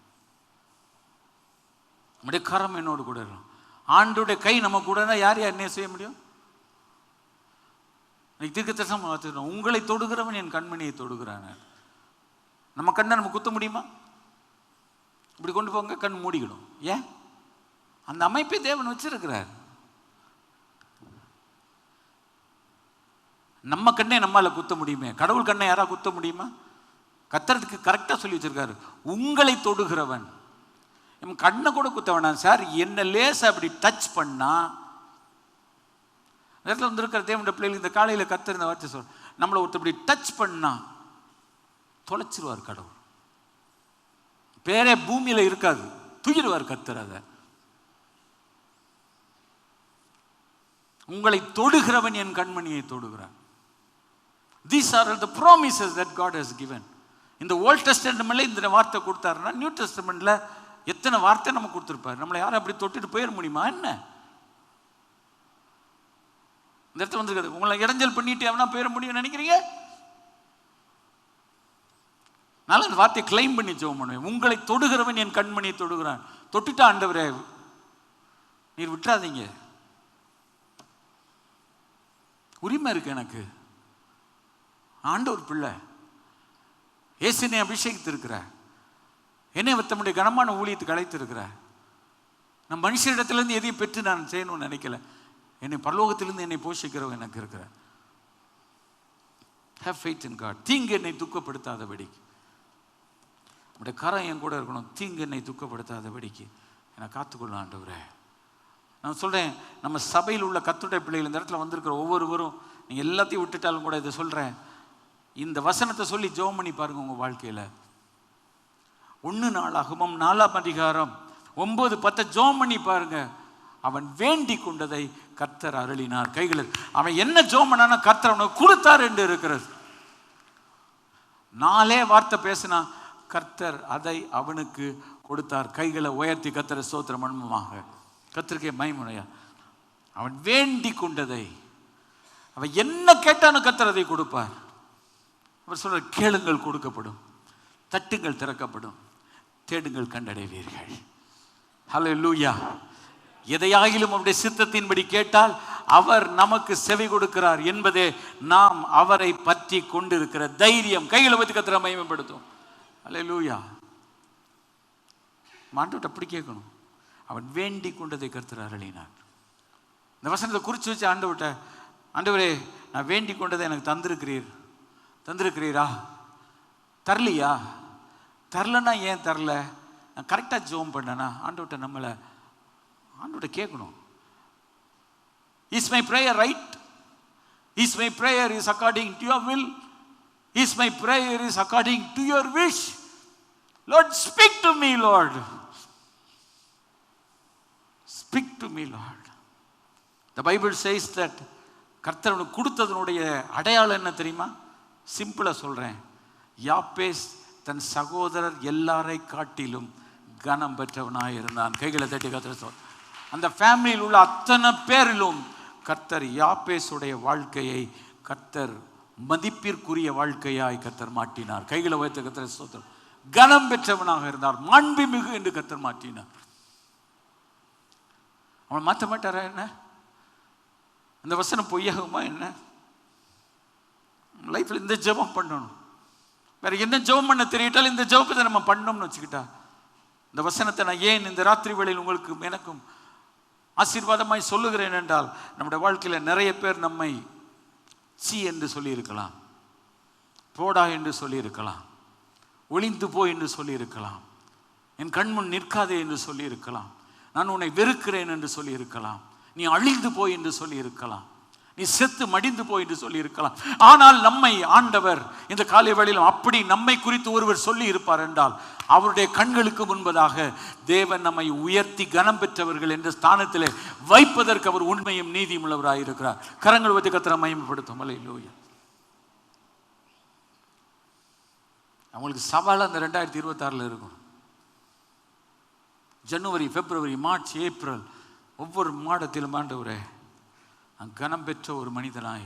நம்முடைய கரம் என்னோடு கூட இருக்கணும். ஆண்டுடைய கை நம்ம கூட இருந்தால் யார் என்ன செய்ய முடியும்? தீர்க்கதரிசனம் வார்த்தை, உங்களை தொடுகிறவன் என் கண்மணியை தொடுகிறான். நம்ம கண்ணை நம்ம குத்த முடியுமா? இப்படி கொண்டு போங்க, கண் மூடிக்கணும். ஏன்? அந்த அமைப்பை தேவன் வச்சிருக்கிறார். நம்ம கண்ணே நம்மால குத்த முடியுமே, கடவுள் கண்ணை யாரா குத்த முடியுமா? கத்துறதுக்கு கரெக்டாக சொல்லி வச்சிருக்காரு, உங்களை தொடுகிறவன். கண்ணை கூட குத்த வேணாம் சார், என்ன லேசா அப்படி டச் பண்ணா. இடத்துல வந்து இருக்கிற தேவனுடைய பிள்ளைகள் இந்த காலையில் கத்தர் இந்த வார்த்தை சொல், நம்மளை ஒருத்தர் இப்படி டச் பண்ணா தொலைச்சிருவார் கடவுள். பேரே பூமியில இருக்காது, தூக்கிடுவார் கத்தர். அதை உங்களை தொடுகிறவன் என் கண்மணியை தொடுகிறான். These are the promises that God has given. இந்த ஓல்ட் டெஸ்டமெண்ட்ல இந்த வார்த்தை கொடுத்தாருன்னா நியூ டெஸ்டமெண்ட்ல எத்தனை வார்த்தை நம்ம கொடுத்துருப்பாரு. நம்மளை யாரும் அப்படி தொட்டுட்டு போயிட முடியுமா என்ன? இந்த இடத்துல வந்துருக்காது, உங்களை இடைஞ்சல் பண்ணிட்டு எவனா போயிட முடியும் நினைக்கிறீங்க? நான் அந்த வார்த்தையை கிளைம் பண்ணி ஜெபம் பண்ணுவேன். உங்களை தொடுகிறவன் என் கண்மணியை தொடுகிறான். தொட்டுட்டா ஆண்டவரே நீர் விட்டுறாதீங்க, உரிமை இருக்கு எனக்கு. ஆண்டவர் பிள்ளை, இயேசுனை அபிஷேகித்திருக்கிற, என்னை தம்முடைய கனமான ஊழியத்துக்கு அழைத்திருக்கிறார். நான் மனுஷனிடத்திலிருந்து எதையும் பெற்று நான் செய்யணும்னு நினைக்கல, என்னை பரலோகத்திலிருந்து என்னை போஷிக்கிறவன் எனக்கு இருக்கிற. Have faith in God. தீங்கு என்னை துக்கப்படுத்தாதபடிக்கு, நம்முடைய கரம் என் கூட இருக்கணும். தீங்கு என்னை துக்கப்படுத்தாதபடிக்கு என்னை காத்துக்கொள்ள ஆண்டவரே. நான் சொல்றேன், நம்ம சபையில் உள்ள கர்த்தருடைய பிள்ளைகள் இந்த இடத்துல வந்திருக்கிற ஒவ்வொருவரும், நீங்க எல்லாத்தையும் விட்டுட்டாலும் கூட இதை சொல்றேன், இந்த வசனத்தை சொல்லி ஜெபம் பண்ணி பாருங்க. உங்க வாழ்க்கையில 1 நாளாகமம் 4ஆம் அதிகாரம் 9-10 ஜெபம் பண்ணி பாருங்க. அவன் வேண்டி கொண்டதை கர்த்தர் அருளினார். கைகள் அவன் என்ன ஜெபம் பண்ணானா கர்த்தர் அவனுக்கு கொடுத்தார் என்று இருக்கிறது. 4 வார்த்தை பேசினா கர்த்தர் அதை அவனுக்கு கொடுத்தார். கைகளை உயர்த்தி கர்த்தரை ஸ்தோத்திரம் பண்ணுமாக. கர்த்தருக்கே மகிமையா. அவன் வேண்டி கொண்டதை, அவன் என்ன கேட்டானு கர்த்தர் அதை கொடுப்பார். அவர் சொல்ற, கேளுங்கள் கொடுக்கப்படும், தட்டுங்கள் திறக்கப்படும், தேடுங்கள் கண்டடைவீர்கள். ஹல்லேலூயா. எதையாகிலும் அவருடைய சித்தத்தின்படி கேட்டால் அவர் நமக்கு செவி கொடுக்கிறார் என்பதே நாம் அவரை பற்றி கொண்டிருக்கிற தைரியம். கைகளை வச்சு கர்த்தரை மகிமைப்படுத்தும். ஹல்லேலூயா. ஆண்டவர்ட்ட அப்படி கேட்கணும், அவன் வேண்டி கொண்டதை கர்த்தர் அருளினார். இந்த வசனத்தை குறித்து வச்சு ஆண்டவர்ட்ட, ஆண்டவரே நான் வேண்டி கொண்டதை எனக்கு தந்திருக்கிறீரா? தரலையா? தரலன்னா ஏன் தரல? நான் கரெக்டாக ஜெபம் பண்ணேனா? ஆண்டவர்ட்ட ஆண்டவர்ட்ட கேட்கணும். Is my prayer right? Is my prayer is according to your will? Is my prayer is according to your wish? Lord speak to me, Lord speak to me, Lord. The Bible says that கர்த்தர் அவனுக்கு கொடுத்ததனுடைய அடையாளம் என்ன தெரியுமா? சிம்பிளா சொல்றேன், யாப்பேஸ் தன் சகோதரர் எல்லாரை காட்டிலும் கனம் பெற்றவனாய் இருந்தான். கைகளை தட்டி கர்த்தர் சொல். அந்த ஃபேமிலியில் உள்ள அத்தனை பேரிலும் கர்த்தர் யாப்பேசுடைய வாழ்க்கையை கர்த்தர் மதிப்பிற்குரிய வாழ்க்கையாய் கர்த்தர் மாற்றினார். கைகளை வைத்த கர்த்தர் சொல். கனம் பெற்றவனாக இருந்தார், மாண்புமிகு என்று கர்த்தர் மாற்றினார். அவன் மாற்ற மாட்டாரா என்ன? அந்த வசனம் பொய்யாகுமா என்ன? லைஃப்ல இந்த ஜெபம் பண்ணணும், வேற என்ன ஜெபம் பண்ண தெரியட்டாலும் இந்த ஜெபத்தை நம்ம பண்ணோம்னு வச்சுக்கிட்டா, இந்த வசனத்தை நான் ஏன் இந்த ராத்திரி வேளையில் உங்களுக்கு எனக்கும் ஆசீர்வாதமாய் சொல்லுகிறேன் என்றால், நம்முடைய வாழ்க்கையில் நிறைய பேர் நம்மை சீ என்று சொல்லியிருக்கலாம், போடா என்று சொல்லியிருக்கலாம், ஒளிந்து போய் என்று சொல்லியிருக்கலாம், என் கண்முன் நிற்காதே என்று சொல்லியிருக்கலாம், நான் உன்னை வெறுக்கிறேன் என்று சொல்லியிருக்கலாம், நீ அழிந்து போய் என்று சொல்லி இருக்கலாம், நீ செத்து மடிந்து போய் என்று சொல்லி இருக்கலாம். ஆனால் நம்மை ஆண்டவர் இந்த காலை வேளையிலும் அப்படி நம்மை குறித்து ஒருவர் சொல்லி இருப்பார் என்றால், அவருடைய கண்களுக்கு முன்பதாக தேவன் நம்மை உயர்த்தி கனம் பெற்றவர்கள் என்ற ஸ்தானத்திலே வைப்பதற்கு அவர் உண்மையும் நீதியும் உள்ளவராக இருக்கிறார். கரங்கள் வைத்து கர்த்தரை மகிமைப்படுத்தும். அல்லேலூயா. அவங்களுக்கு சவால் அந்த 2026 இருக்கும். ஜனவரி, பிப்ரவரி, மார்ச், ஏப்ரல் ஒவ்வொரு மாதத்திலும் ஆண்டவரே நான் கனம் பெற்ற ஒரு மனிதனாய்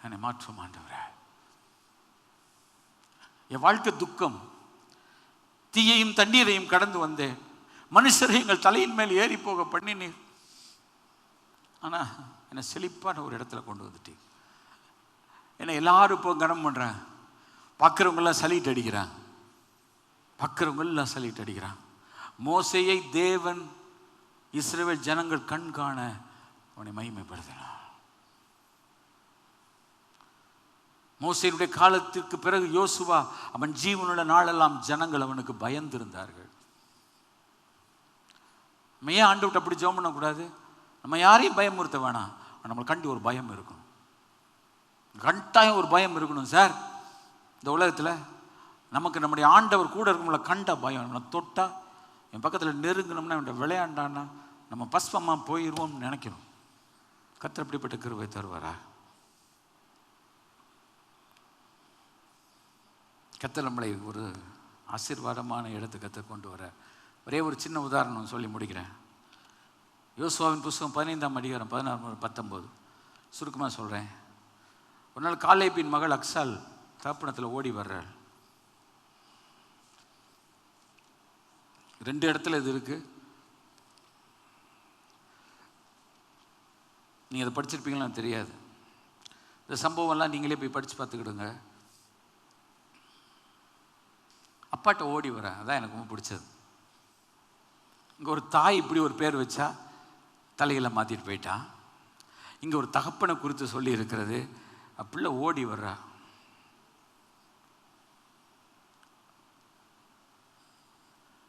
என்னை மாற்றும் ஆண்டவரே. என் வாழ்க்கை துக்கம், தீயையும் தண்ணீரையும் கடந்து வந்தேன், மனுஷரை எங்கள் தலையின் மேல் ஏறி போக பண்ணினீர், ஆனா என்னை செழிப்பான ஒரு இடத்துல கொண்டு வந்துட்டீங்க. என்னை எல்லாரும் இப்போ கனம் பண்றேன், பார்க்குறவங்கெல்லாம் சலிட்டு அடிக்கிறாங்க, பார்க்குறவங்கெல்லாம் சலிட்டு அடிக்கிறாங்க. மோசேயை தேவன் இஸ்ரவேல் ஜனங்கள் கண் காண அவனை மகிமைப்படுத்தினார். மோசேயினுடைய காலத்திற்கு பிறகு யோசுவா அவன் ஜீவனுள்ள நாளெல்லாம் ஜனங்கள் அவனுக்கு பயந்திருந்தார்கள். நம்ம ஏன் ஆண்டவர்கிட்ட அப்படி ஜெபம் பண்ணக்கூடாது? நம்ம யாரையும் பயமுறுத்த வேணாம், நம்மளுக்கு கண்டு ஒரு பயம் இருக்கணும். கட்டாயம் ஒரு பயம் இருக்கணும் சார். இந்த உலகத்தில் நமக்கு நம்முடைய ஆண்டவர் கூட இருக்கவங்கள கண்ட பயம். நம்மளை தொட்டா, என் பக்கத்தில் நெருங்கினோம்னா, அவன் விளையாண்டான்னா நம்ம பஸ்பமாக போயிடுவோம்னு நினைக்கணும். கர்த்தர் அப்படிப்பட்ட கிருபை தருவாரா? கர்த்தர் நம்மளை ஒரு ஆசீர்வாதமான இடத்துக்கு கொண்டு வர ஒரே ஒரு சின்ன உதாரணம் சொல்லி முடிக்கிறேன். யோசுவாவின் புஸ்தகம் 15ஆம் அதிகாரம் 16-19 சுருக்கமாக சொல்கிறேன். ஒரு நாள் காலேபின் மகள் அக்சால் தாப்பனத்தில் ஓடி வர்றாள். 2 இடத்துல இது இருக்கு. நீங்கள் அதை படிச்சிருப்பீங்களான்னு தெரியாது. இந்த சம்பவம்லாம் நீங்களே போய் படித்து பார்த்துக்கிடுங்க. அப்பாட்ட ஓடி வரேன், அதான் எனக்கு ரொம்ப பிடிச்சது. இங்கே ஒரு தாய் இப்படி ஒரு பேர் வச்சா தலைகளை மாற்றிட்டு போயிட்டான். இங்கே ஒரு தகப்பனை குறித்து சொல்லி இருக்கிறது. அப்படில ஓடி வர்றா.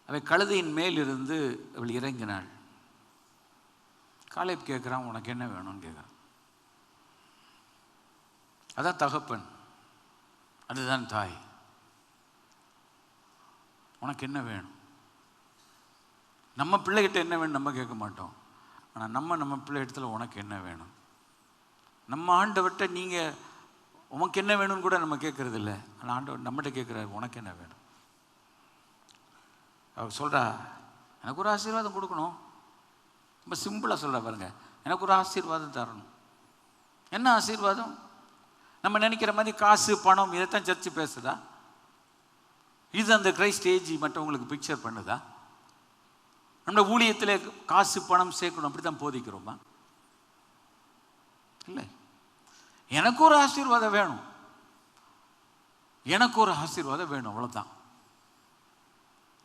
அவள் கழுதையின் மேலிருந்து அவள் இறங்கினாள். காலேப் கேட்குறான், உனக்கு என்ன வேணும்னு கேட்குறான். அதான் தகப்பன், அதுதான் தாய். உனக்கு என்ன வேணும்? நம்ம பிள்ளைகிட்ட என்ன வேணும் நம்ம கேட்க மாட்டோம். ஆனால் நம்ம பிள்ளை இடத்துல உனக்கு என்ன வேணும்? நம்ம ஆண்டவர்கிட்ட நீங்கள் உனக்கு என்ன வேணும்னு கூட நம்ம கேட்கறது இல்லை. ஆனால் ஆண்டவர் நம்மகிட்ட கேட்குறாரு, உனக்கு என்ன வேணும்? அவர் சொல்கிறா, எனக்கு ஒரு ஆசீர்வாதம் கொடுக்கணும். ரொம்ப சிம்பிளாக சொல்கிறா பாருங்க, எனக்கு ஒரு ஆசீர்வாதம் தரணும். என்ன ஆசீர்வாதம்? நம்ம நினைக்கிற மாதிரி காசு பணம் இதைத்தான் சர்ச்சு பேசுதா? இது அந்த கிரைஸ்ட் ஏஜ் மற்றவங்களுக்கு பிக்சர் பண்ணுதா? நம்ம ஊழியத்தில் காசு பணம் சேர்க்கணும் அப்படி தான் போதிக்கிறோமா? இல்லை. எனக்கு ஒரு ஆசீர்வாதம் வேணும், எனக்கு ஒரு ஆசீர்வாதம் வேணும், அவ்வளோதான்.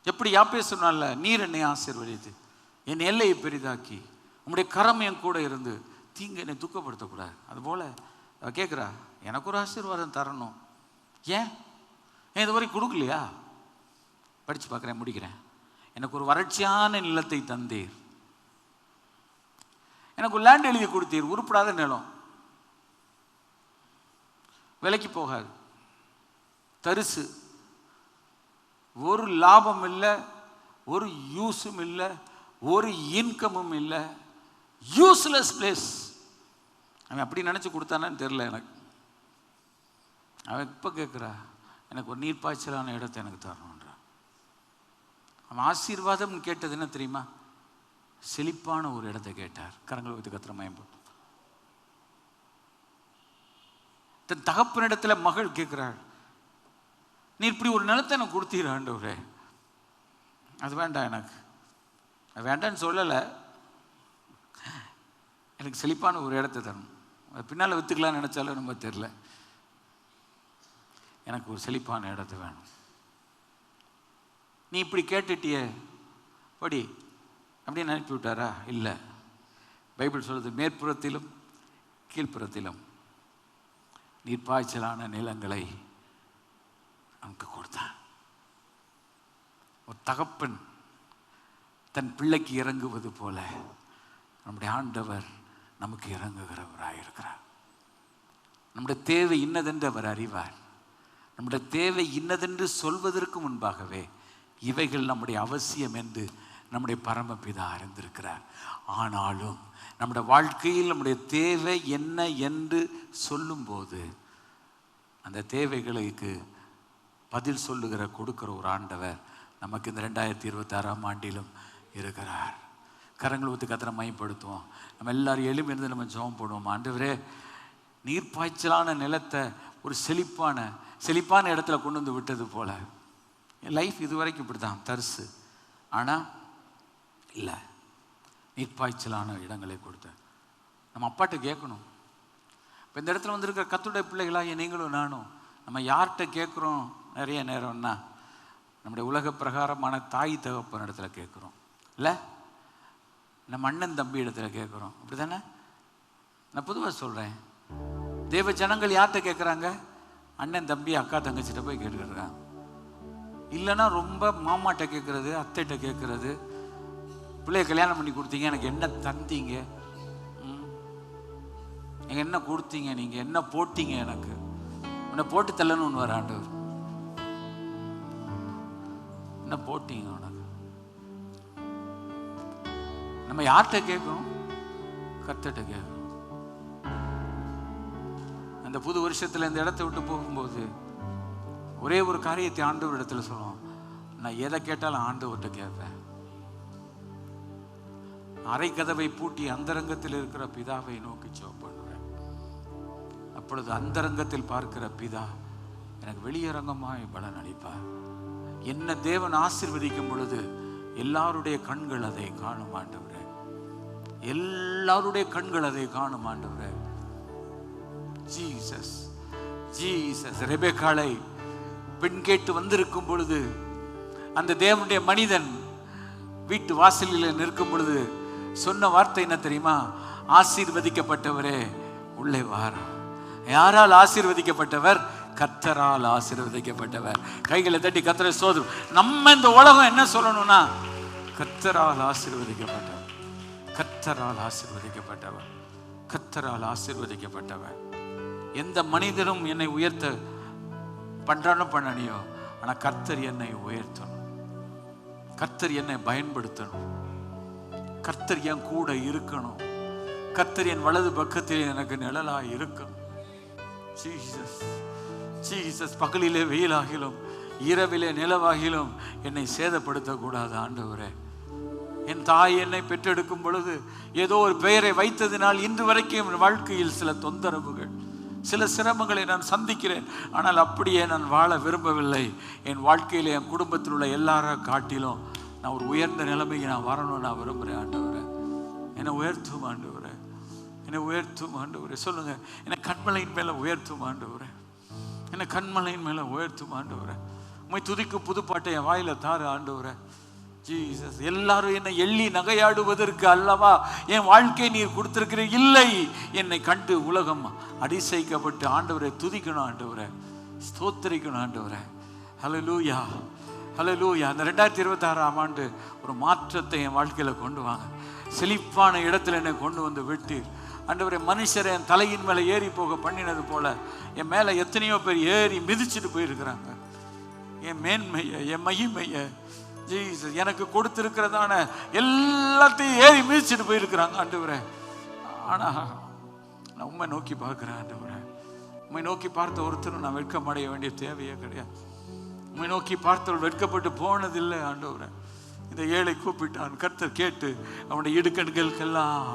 எப்படி யாப்பே சொன்னால, நீர் என்னை ஆசீர்வதித்து என் எல்லையை பெரிதாக்கி உங்களுடைய கரம் என் கூட இருந்து தீங்கு என்னை துக்கப்படுத்தக்கூடாது. அதுபோல் அவள் கேட்குறா, எனக்கு ஒரு ஆசீர்வாதம் தரணும். ஏன் இது வரைக்கும் கொடுக்கலையா? படித்து பார்க்குறேன், முடிக்கிறேன். எனக்கு ஒரு வறட்சியான நிலத்தை தந்தீர், எனக்கு ஒரு லேண்ட் எழுதி கொடுத்தீர். உருப்படாத நிலம், விலைக்கு போகாது, தரிசு, ஒரு லாபம் இல்லை, ஒரு யூஸும் இல்லை, ஒரு இன்கமும் இல்லை, யூஸ்லெஸ் பிளேஸ். அவன் அப்படி நினச்சி கொடுத்தானு தெரில எனக்கு. அவன் இப்போ கேட்குறா, எனக்கு ஒரு நீர்ப்பாய்ச்சலான இடத்தை எனக்கு தரணுன்றா. அவன் ஆசீர்வாதம் கேட்டது என்ன தெரியுமா? செழிப்பான ஒரு இடத்தை கேட்டார். கரங்களை வைத்து கத்திர மயம்போம். தன் தகப்பனிடத்துல மகள் கேட்கிறாள், நீ இப்படி ஒரு நிலத்தை எனக்கு கொடுத்தீர் ஆண்டவரே. அது வேண்டாம், எனக்கு அது வேண்டான்னு சொல்லலை, எனக்கு செழிப்பான ஒரு இடத்தை தரணும். அது பின்னால் விற்றுக்கலான்னு நினச்சாலும் நம்ம தெரில. எனக்கு ஒரு செழிப்பான இடத்தை வேணும். நீ இப்படி கேட்டுட்டியே படி அப்படின்னு அனுப்பி விட்டாரா? இல்லை. பைபிள் சொல்லுது, மேற்புறத்திலும் கீழ்ப்புறத்திலும் நீர்ப்பாய்ச்சலான நிலங்களை நமக்கு கொடுத்தான். ஒரு தகப்பன் தன் பிள்ளைக்கு இறங்குவது போல நம்முடைய ஆண்டவர் நமக்கு இறங்குகிறவராயிருக்கிறார். நம்முடைய தேவை இன்னதென்று அவர் அறிவார். நம்முடைய தேவை இன்னதென்று சொல்வதற்கு முன்பாகவே இவைகள் நம்முடைய அவசியம் என்று நம்முடைய பரமபிதா அறிந்திருக்கிறார். ஆனாலும் நம்முடைய வாழ்க்கையில் நம்முடைய தேவை என்ன என்று சொல்லும்போது அந்த தேவைகளுக்கு பதில் சொல்லுகிற கொடுக்கிற ஒரு ஆண்டவர் நமக்கு இந்த 2026ஆம் ஆண்டிலும் இருக்கிறார். கரங்களை ஊற்றி கத்திர மையப்படுத்துவோம். நம்ம எல்லாரும் எளிமையிருந்து நம்ம ஜெபம் போடுவோம். ஆண்டவரே, நீர்ப்பாய்ச்சலான நிலத்தை ஒரு செழிப்பான இடத்துல கொண்டு வந்து விட்டது போல என் லைஃப் இது வரைக்கும் இப்படி தான் தரிசு. ஆனால் இல்லை, நீர்ப்பாய்ச்சலான இடங்களை கொடுத்த நம்ம அப்பாட்ட கேட்கணும். இப்போ இந்த இடத்துல வந்திருக்கிற கர்த்தருடைய பிள்ளைகளாக நீங்களும் நானும் நம்ம யார்கிட்ட கேட்குறோம்? நிறைய நேரம்னா நம்முடைய உலக பிரகாரமான தாய் தகப்பன் இடத்துல கேட்குறோம், இல்லை நம்ம அண்ணன் தம்பி இடத்துல கேட்குறோம். அப்படி தானே? நான் பொதுவாக சொல்கிறேன், தேவ ஜனங்கள் யார்கிட்ட கேட்குறாங்க? அண்ணன் தம்பி அக்கா தங்கச்சிட்ட போய் கேட்டுக்கிறாங்க. இல்லைன்னா ரொம்ப மாமாட்ட கேட்கறது, அத்தைகிட்ட கேட்கறது. பிள்ளைய கல்யாணம் பண்ணி கொடுத்தீங்க, எனக்கு என்ன தந்தீங்க, நீங்க என்ன கொடுத்தீங்க, நீங்க என்ன போட்டீங்க, எனக்கு உன்னை போட்டு தள்ளணும்னு வர ஆண்டவர். என்ன போட்டீங்க உனக்கு? நம்ம யார்கிட்ட கேட்கணும்? கர்த்தர்கிட்ட கேட்கணும். அந்த புது வருஷத்துல இந்த இடத்தை விட்டு போகும்போது ஒரே ஒரு காரியத்தை ஆண்டவர் இடத்துல சொல்லுவோம், நான் எதை கேட்டாலும் ஆண்டவர்கிட்ட கேட்பேன். அரை கதவை பூட்டி அந்தரங்கத்தில் இருக்கிற பிதாவை நோக்கி ஜெபம் பண்ணுவேன். அப்பொழுது அந்தரங்கத்தில் பார்க்கிற பிதா எனக்கு வெளியரங்கமாய் பலன் அளிப்பார். என்ன தேவன் ஆசீர்வதிக்கும் பொழுது எல்லாருடைய கண்கள் அதை காணும் ஆண்டவரே. எல்லாருடைய கண்கள் அதை காணும் ஆண்டவரே. Jesus Jesus. ரெபெக்காளை பெண் கேட்டு வந்திருக்கும் பொழுது அந்த தேவனுடைய மனிதன் வீட்டு வாசலில் நிற்கும் பொழுது சொன்ன வார்த்தை என்ன தெரியுமா? ஆசீர்வதிக்கப்பட்டவரே உள்ளே வாரா. யாரால் ஆசீர்வதிக்கப்பட்டவர்? கர்த்தரால் ஆசீர்வதிக்கப்பட்டவர். கைகளை தட்டி கர்த்தரை ஸ்தோத்திரம். நம்ம இந்த உலகம் என்ன சொல்லணும்னா, கர்த்தரால் ஆசீர்வதிக்கப்பட்டவர், கர்த்தரால் ஆசீர்வதிக்கப்பட்டவர், கர்த்தரால் ஆசீர்வதிக்கப்பட்டவர். எந்த மனிதனும் என்னை உயர்த்த பண்றானோ பண்ணனியோ, ஆனா கர்த்தர் என்னை உயர்த்தணும், கர்த்தர் என்னை பயன்படுத்தணும், கர்த்தர் என் கூட இருக்கணும், கர்த்தர் என் வலது பக்கத்தில் எனக்கு நிழலா இருக்கணும். Jesus Jesus. பகலிலே வெயிலாகிலும் இரவிலே நிலவாகிலும் என்னை சேதப்படுத்தக்கூடாது ஆண்டவரே. என் தாய் என்னை பெற்றெடுக்கும் பொழுது ஏதோ ஒரு பெயரை வைத்ததினால் இன்று வரைக்கும் என் வாழ்க்கையில் சில தொந்தரவுகள், சில சிரமங்களை நான் சந்திக்கிறேன். ஆனால் அப்படியே நான் வாழ விரும்பவில்லை. என் வாழ்க்கையில் என் குடும்பத்தில் உள்ள எல்லாரும் காட்டிலும் நான் ஒரு உயர்ந்த நிலைமைக்கு நான் வரணும்னு நான் விரும்புகிறேன் ஆண்டவரே. என்னை உயர்த்தும் ஆண்டவரே, என்னை உயர்த்தும் ஆண்டவரே. சொல்லுங்க, என்னை கண்மலையின் மேலே உயர்த்தும் ஆண்டவரே, என்னை கண்மலையின் மேலே உயர்த்தும் ஆண்டவரே. உம்மை துதிக்கும் புதுப்பாட்டை என் வாயில தாரு ஆண்டவரே. ஜீசஸ். எல்லாரும் என்னை எள்ளி நகையாடுவதற்கு அல்லவா என் வாழ்க்கை நீர் கொடுத்திருக்கிறீர். இல்லை, என்னை கண்டு உலகம் அதிசயிக்கப்பட்டு ஆண்டவரை துதிக்கணும் ஆண்டவரை, ஸ்தோத்திரிக்கணும் ஆண்டவரை. ஹல்லேலூயா ஹல்லேலூயா. அந்த 2026ஆம் ஆண்டு ஒரு மாற்றத்தை என் வாழ்க்கையில் கொண்டு வாங்க. செழிப்பான இடத்துல என்னை கொண்டு வந்து விட்டு ஆண்டவரே, மனுஷரை என் தலையின் மேலே ஏறி போக பண்ணினது போல என் மேலே எத்தனையோ பேர் ஏறி மிதிச்சுட்டு போயிருக்கிறாங்க. என் மேன்மையை, என் மகிமையை ஜீசஸ் எனக்கு கொடுத்திருக்கிறதான எல்லாத்தையும் ஏறி மிதிச்சுட்டு போயிருக்கிறாங்க ஆண்டவரே. ஆனா நான் உண்மை நோக்கி பார்க்கிறேன் ஆண்டவரே. உண்மை நோக்கி பார்த்த ஒருத்தரும் நான் வெட்கம் அடைய வேண்டிய தேவையே கிடையாது. உண்மை நோக்கி பார்த்தவர்கள் வெட்கப்பட்டு போனதில்லை ஆண்டவரே. இந்த ஏழை கூப்பிட்டான், கர்த்தர் கேட்டு அவனுடைய இடுக்கண்களுக்கெல்லாம்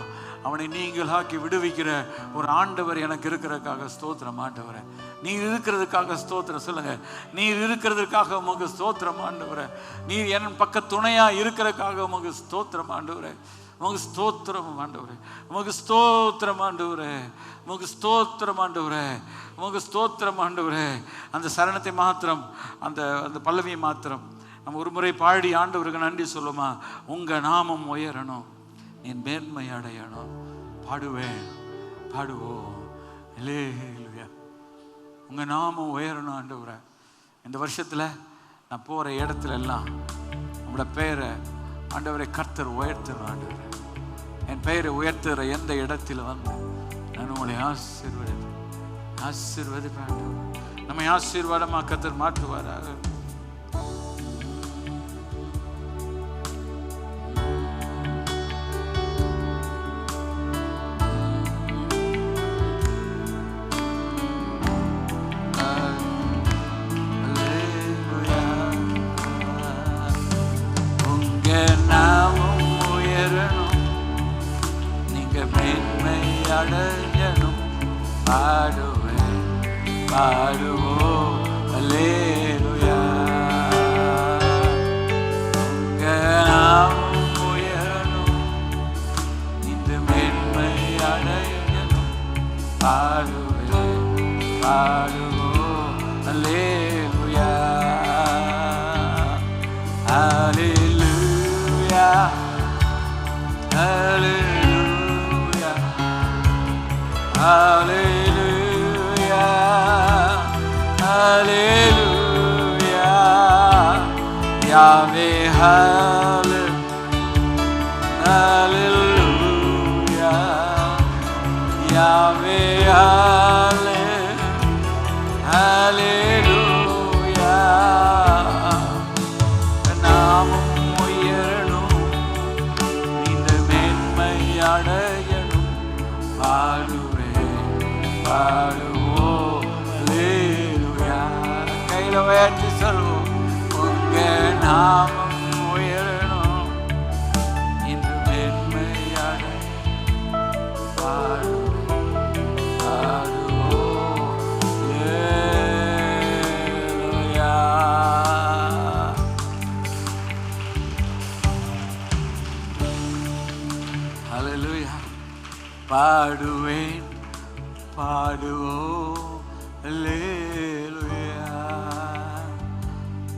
அவனை நீங்களாக்கி விடுவிக்கிற ஒரு ஆண்டவர் எனக்கு இருக்கிறதுக்காக ஸ்தோத்திரம் ஆண்டவரே. நீர் இருக்கிறதுக்காக ஸ்தோத்திரம். சொல்லுங்க, நீர் இருக்கிறதுக்காக உமக்கு ஸ்தோத்திரம் ஆண்டவரே. நீர் என் பக்க துணையா இருக்கிறதுக்காக உமக்கு ஸ்தோத்திரம் ஆண்டவரே. உமக்கு ஸ்தோத்திரம் ஆண்டவரே, உமக்கு ஸ்தோத்திரம் ஆண்டவரே, உமக்கு ஸ்தோத்திரம் ஆண்டவரே, உமக்கு ஸ்தோத்திரம் ஆண்டவரே. அந்த சரணத்தை மாத்திரம், அந்த அந்த பல்லவியை மாத்திரம் நம்ம ஒரு முறை பாடி ஆண்டவருக்கு நன்றி சொல்லுமா. உங்க நாமம் உயரணும், என் மேன்மை அடையணும். பாடுவேன், பாடுவோம். அல்லேலூயா. உங்க நாமம் உயரணும் ஆண்டவரே. இந்த வருஷத்துல நான் போற இடத்துல எல்லாம் உங்களோட பெயரை ஆண்டவரை கர்த்தர் உயர்த்தணும் ஆண்டவரே. என் பெயரை உயர்த்துகிற எந்த இடத்துல வந்து நான் உங்களை ஆசீர்வதிப்பேன். நம்மை ஆசீர்வாதமா கர்த்தர் மாற்றுவாராக. பாடுவேன், பாடுவோம் அல்லேலூயா. உங்க நாமம் உயரணும், இந்த மேன்மை அடையணும். பாடுவேன், பாடுவோம் அல்லேலூயா. அல்லேலூயா அல்லேலூயா. Hallelujah, யாவே ஹalleluya யாவே ஹalleluya நாமம் உயரணும் இந்த மேன்மை அடையணும் பாடுவோம் அல்லேலூயா கையில உயர்த்தி சொல்லுவோம் உங்க நாமம் உயரணும் இந்த மேன்மை அடைய பாடுவோம் அல்லேலூயா அல்லேலூயா பாடுவேன் பாடுவோம் அல்லேலூயா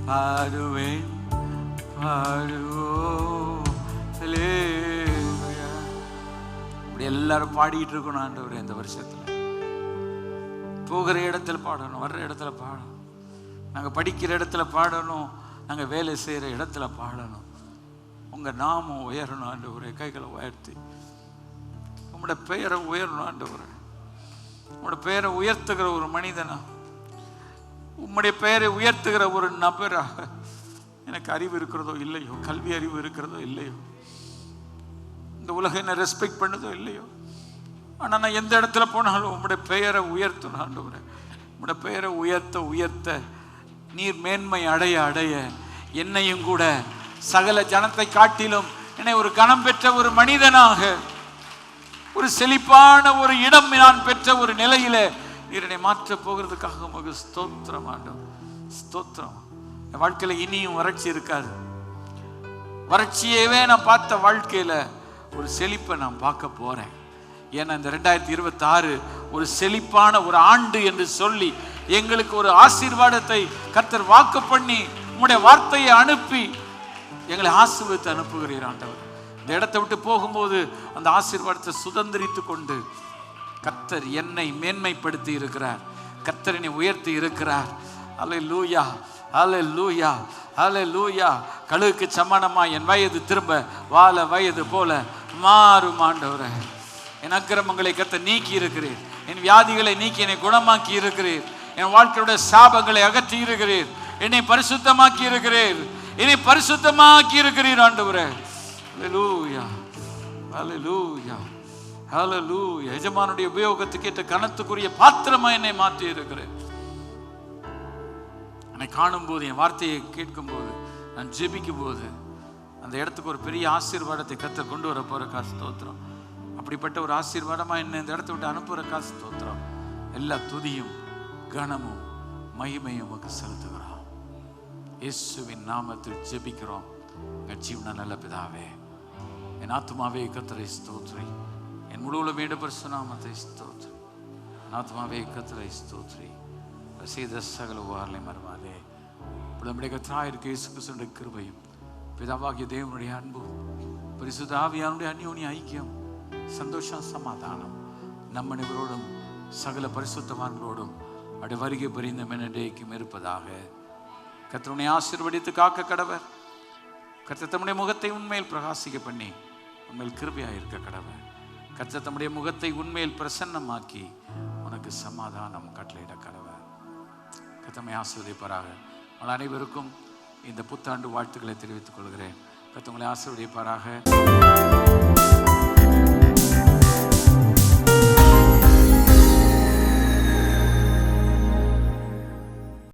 பாடுவேன் பாடுவோம் அல்லேலூயா. இப்படி எல்லாரும் பாடிட்டு இருக்கணும் ஆண்டவரே. இந்த வருஷத்துல போகிற இடத்துல பாடணும், வர்ற இடத்துல பாடணும், நாங்கள் படிக்கிற இடத்துல பாடணும், நாங்கள் வேலை செய்கிற இடத்துல பாடணும். உங்கள் நாமம் உயரணும் ஆண்டவரே. கைகளை உயர்த்தி உங்களோட பெயரை உயரணும் ஆண்டவரே. உங்களோட பெயரை உயர்த்துகிற ஒரு மனிதனா, உம்முடைய பெயரை உயர்த்துகிற ஒரு நபராக எனக்கு அறிவு இருக்கிறதோ இல்லையோ, கல்வி அறிவு இருக்கிறதோ இல்லையோ, இந்த உலகம் என்ன ரெஸ்பெக்ட் பண்ணதோ இல்லையோ, ஆனால் நான் எந்த இடத்துல போனாலும் உம்முடைய பெயரை உயர்த்தணும் ஆண்டவரே. உம்முடைய பெயரை உயர்த்த உயர்த்த நீர் மேன்மை அடைய அடைய என்னையும் கூட சகல ஜனத்தை காட்டிலும் என்னை ஒரு கனம் பெற்ற ஒரு மனிதனாக, ஒரு செழிப்பான ஒரு இடம் நான் பெற்ற ஒரு நிலையில நீர் என்னை மாற்ற போகிறதுக்காக உமக்கு ஸ்தோத்திரம் ஆண்டவர். ஸ்தோத்திரம். என் வாழ்க்கையில இனியும் வறட்சி இருக்காது. வறட்சியவே நான் பார்த்த வாழ்க்கையில ஒரு செழிப்பை நான் பார்க்க போறேன். ஏன்னா இந்த 2026 ஒரு செழிப்பான ஒரு ஆண்டு என்று சொல்லி எங்களுக்கு ஒரு ஆசீர்வாதத்தை கர்த்தர் வாக்கு பண்ணி உம்முடைய வார்த்தையை அனுப்பி எங்களை ஆசீர்வதித்து அனுப்புகிறீர் ஆண்டவர். இந்த இடத்தை விட்டு போகும்போது அந்த ஆசீர்வாதத்தை சுதந்திரித்து கொண்டு கர்த்தர் என்னை மேன்மைப்படுத்தி இருக்கிறார், கர்த்தர் என்னை உயர்த்தி இருக்கிறார். அல்லேலூயா அல்லேலூயா அல்லேலூயா. கழுகுக்கு சமானமா என் வயது திரும்ப வாழ வயது போல மாறும் ஆண்டவரே. என் அக்கிரமங்களை கர்த்தர் நீக்கி இருக்கிறீர், என் வியாதிகளை நீக்கி என்னை குணமாக்கி இருக்கிறீர், என் வாழ்க்கையுடைய சாபங்களை அகற்றி இருக்கிறீர், என்னை பரிசுத்தமாக்கி இருக்கிறீர், என்னை பரிசுத்தமாக்கி இருக்கிறீர் ஆண்டவரே. அல்லேலூயா அல்லேலூயா அல்லேலூயா. எஜமானுடைய உபயோகத்துக்கு ஏற்ற கனத்துக்குரிய பாத்திரமா என்னை மாற்றி இருக்கிறேன். என்னை காணும் போது, என் வார்த்தையை கேட்கும் போது, நான் ஜெபிக்கும் போது அந்த இடத்துக்கு ஒரு பெரிய ஆசீர்வாதத்தை கர்த்தர் கொண்டு வர போற காசு ஸ்தோத்திரம். அப்படிப்பட்ட ஒரு ஆசீர்வாதமா என்ன இந்த இடத்தை விட்டு அனுப்புற காசு ஸ்தோத்திரம். எல்லா துதியும் கனமும் மகிமையும் உமக்கு செலுத்துகிறோம். இயேசுவின் நாமத்தில் ஜெபிக்கிறோம் எங்கள் ஜீவன நல்ல பிதாவே. என் ஆத்துமாவே கர்த்தரை ஸ்தோத்திரி, என் முழு வீடு பரிசுநாமத்தை ஸ்தோத்திரி. என் ஆத்துமாவே கர்த்தரை ஸ்தோத்திரி, செய்த சகல உபகாரங்களை மறவாதே. நம்முடைய கர்த்தராயிருக்க இயேசு கிறிஸ்துவின் கிருபையும் பிதாவாகிய தேவனுடைய அன்பும் பரிசுத்த ஆவியானுடைய அந்யோன்ய ஐக்கியம் சந்தோஷம் சமாதானம் நம் அனைவரோடும் சகல பரிசுத்தவான்களோடும் அடைய வருகை புரிந்த மெனடேக்கும் இருப்பதாக. கர்த்தருடைய ஆசீர்வதித்து காக்க கடவர். கர்த்தர் தம்முடைய முகத்தை உண்மையில் பிரகாசிக்க பண்ணி உண்மையில் கிருபையாக இருக்க கடவர். கர்த்தர் தம்முடைய முகத்தை உண்மையில் பிரசன்னமாக்கி உனக்கு சமாதானம் கட்டளையிட கடவர். கர்த்தரை ஆசீர்வதிப்பாராக. உங்கள் அனைவருக்கும் இந்த புத்தாண்டு வாழ்த்துக்களை தெரிவித்துக் கொள்கிறேன். கர்த்தர் உங்களை ஆசீர்வதிப்பாராக.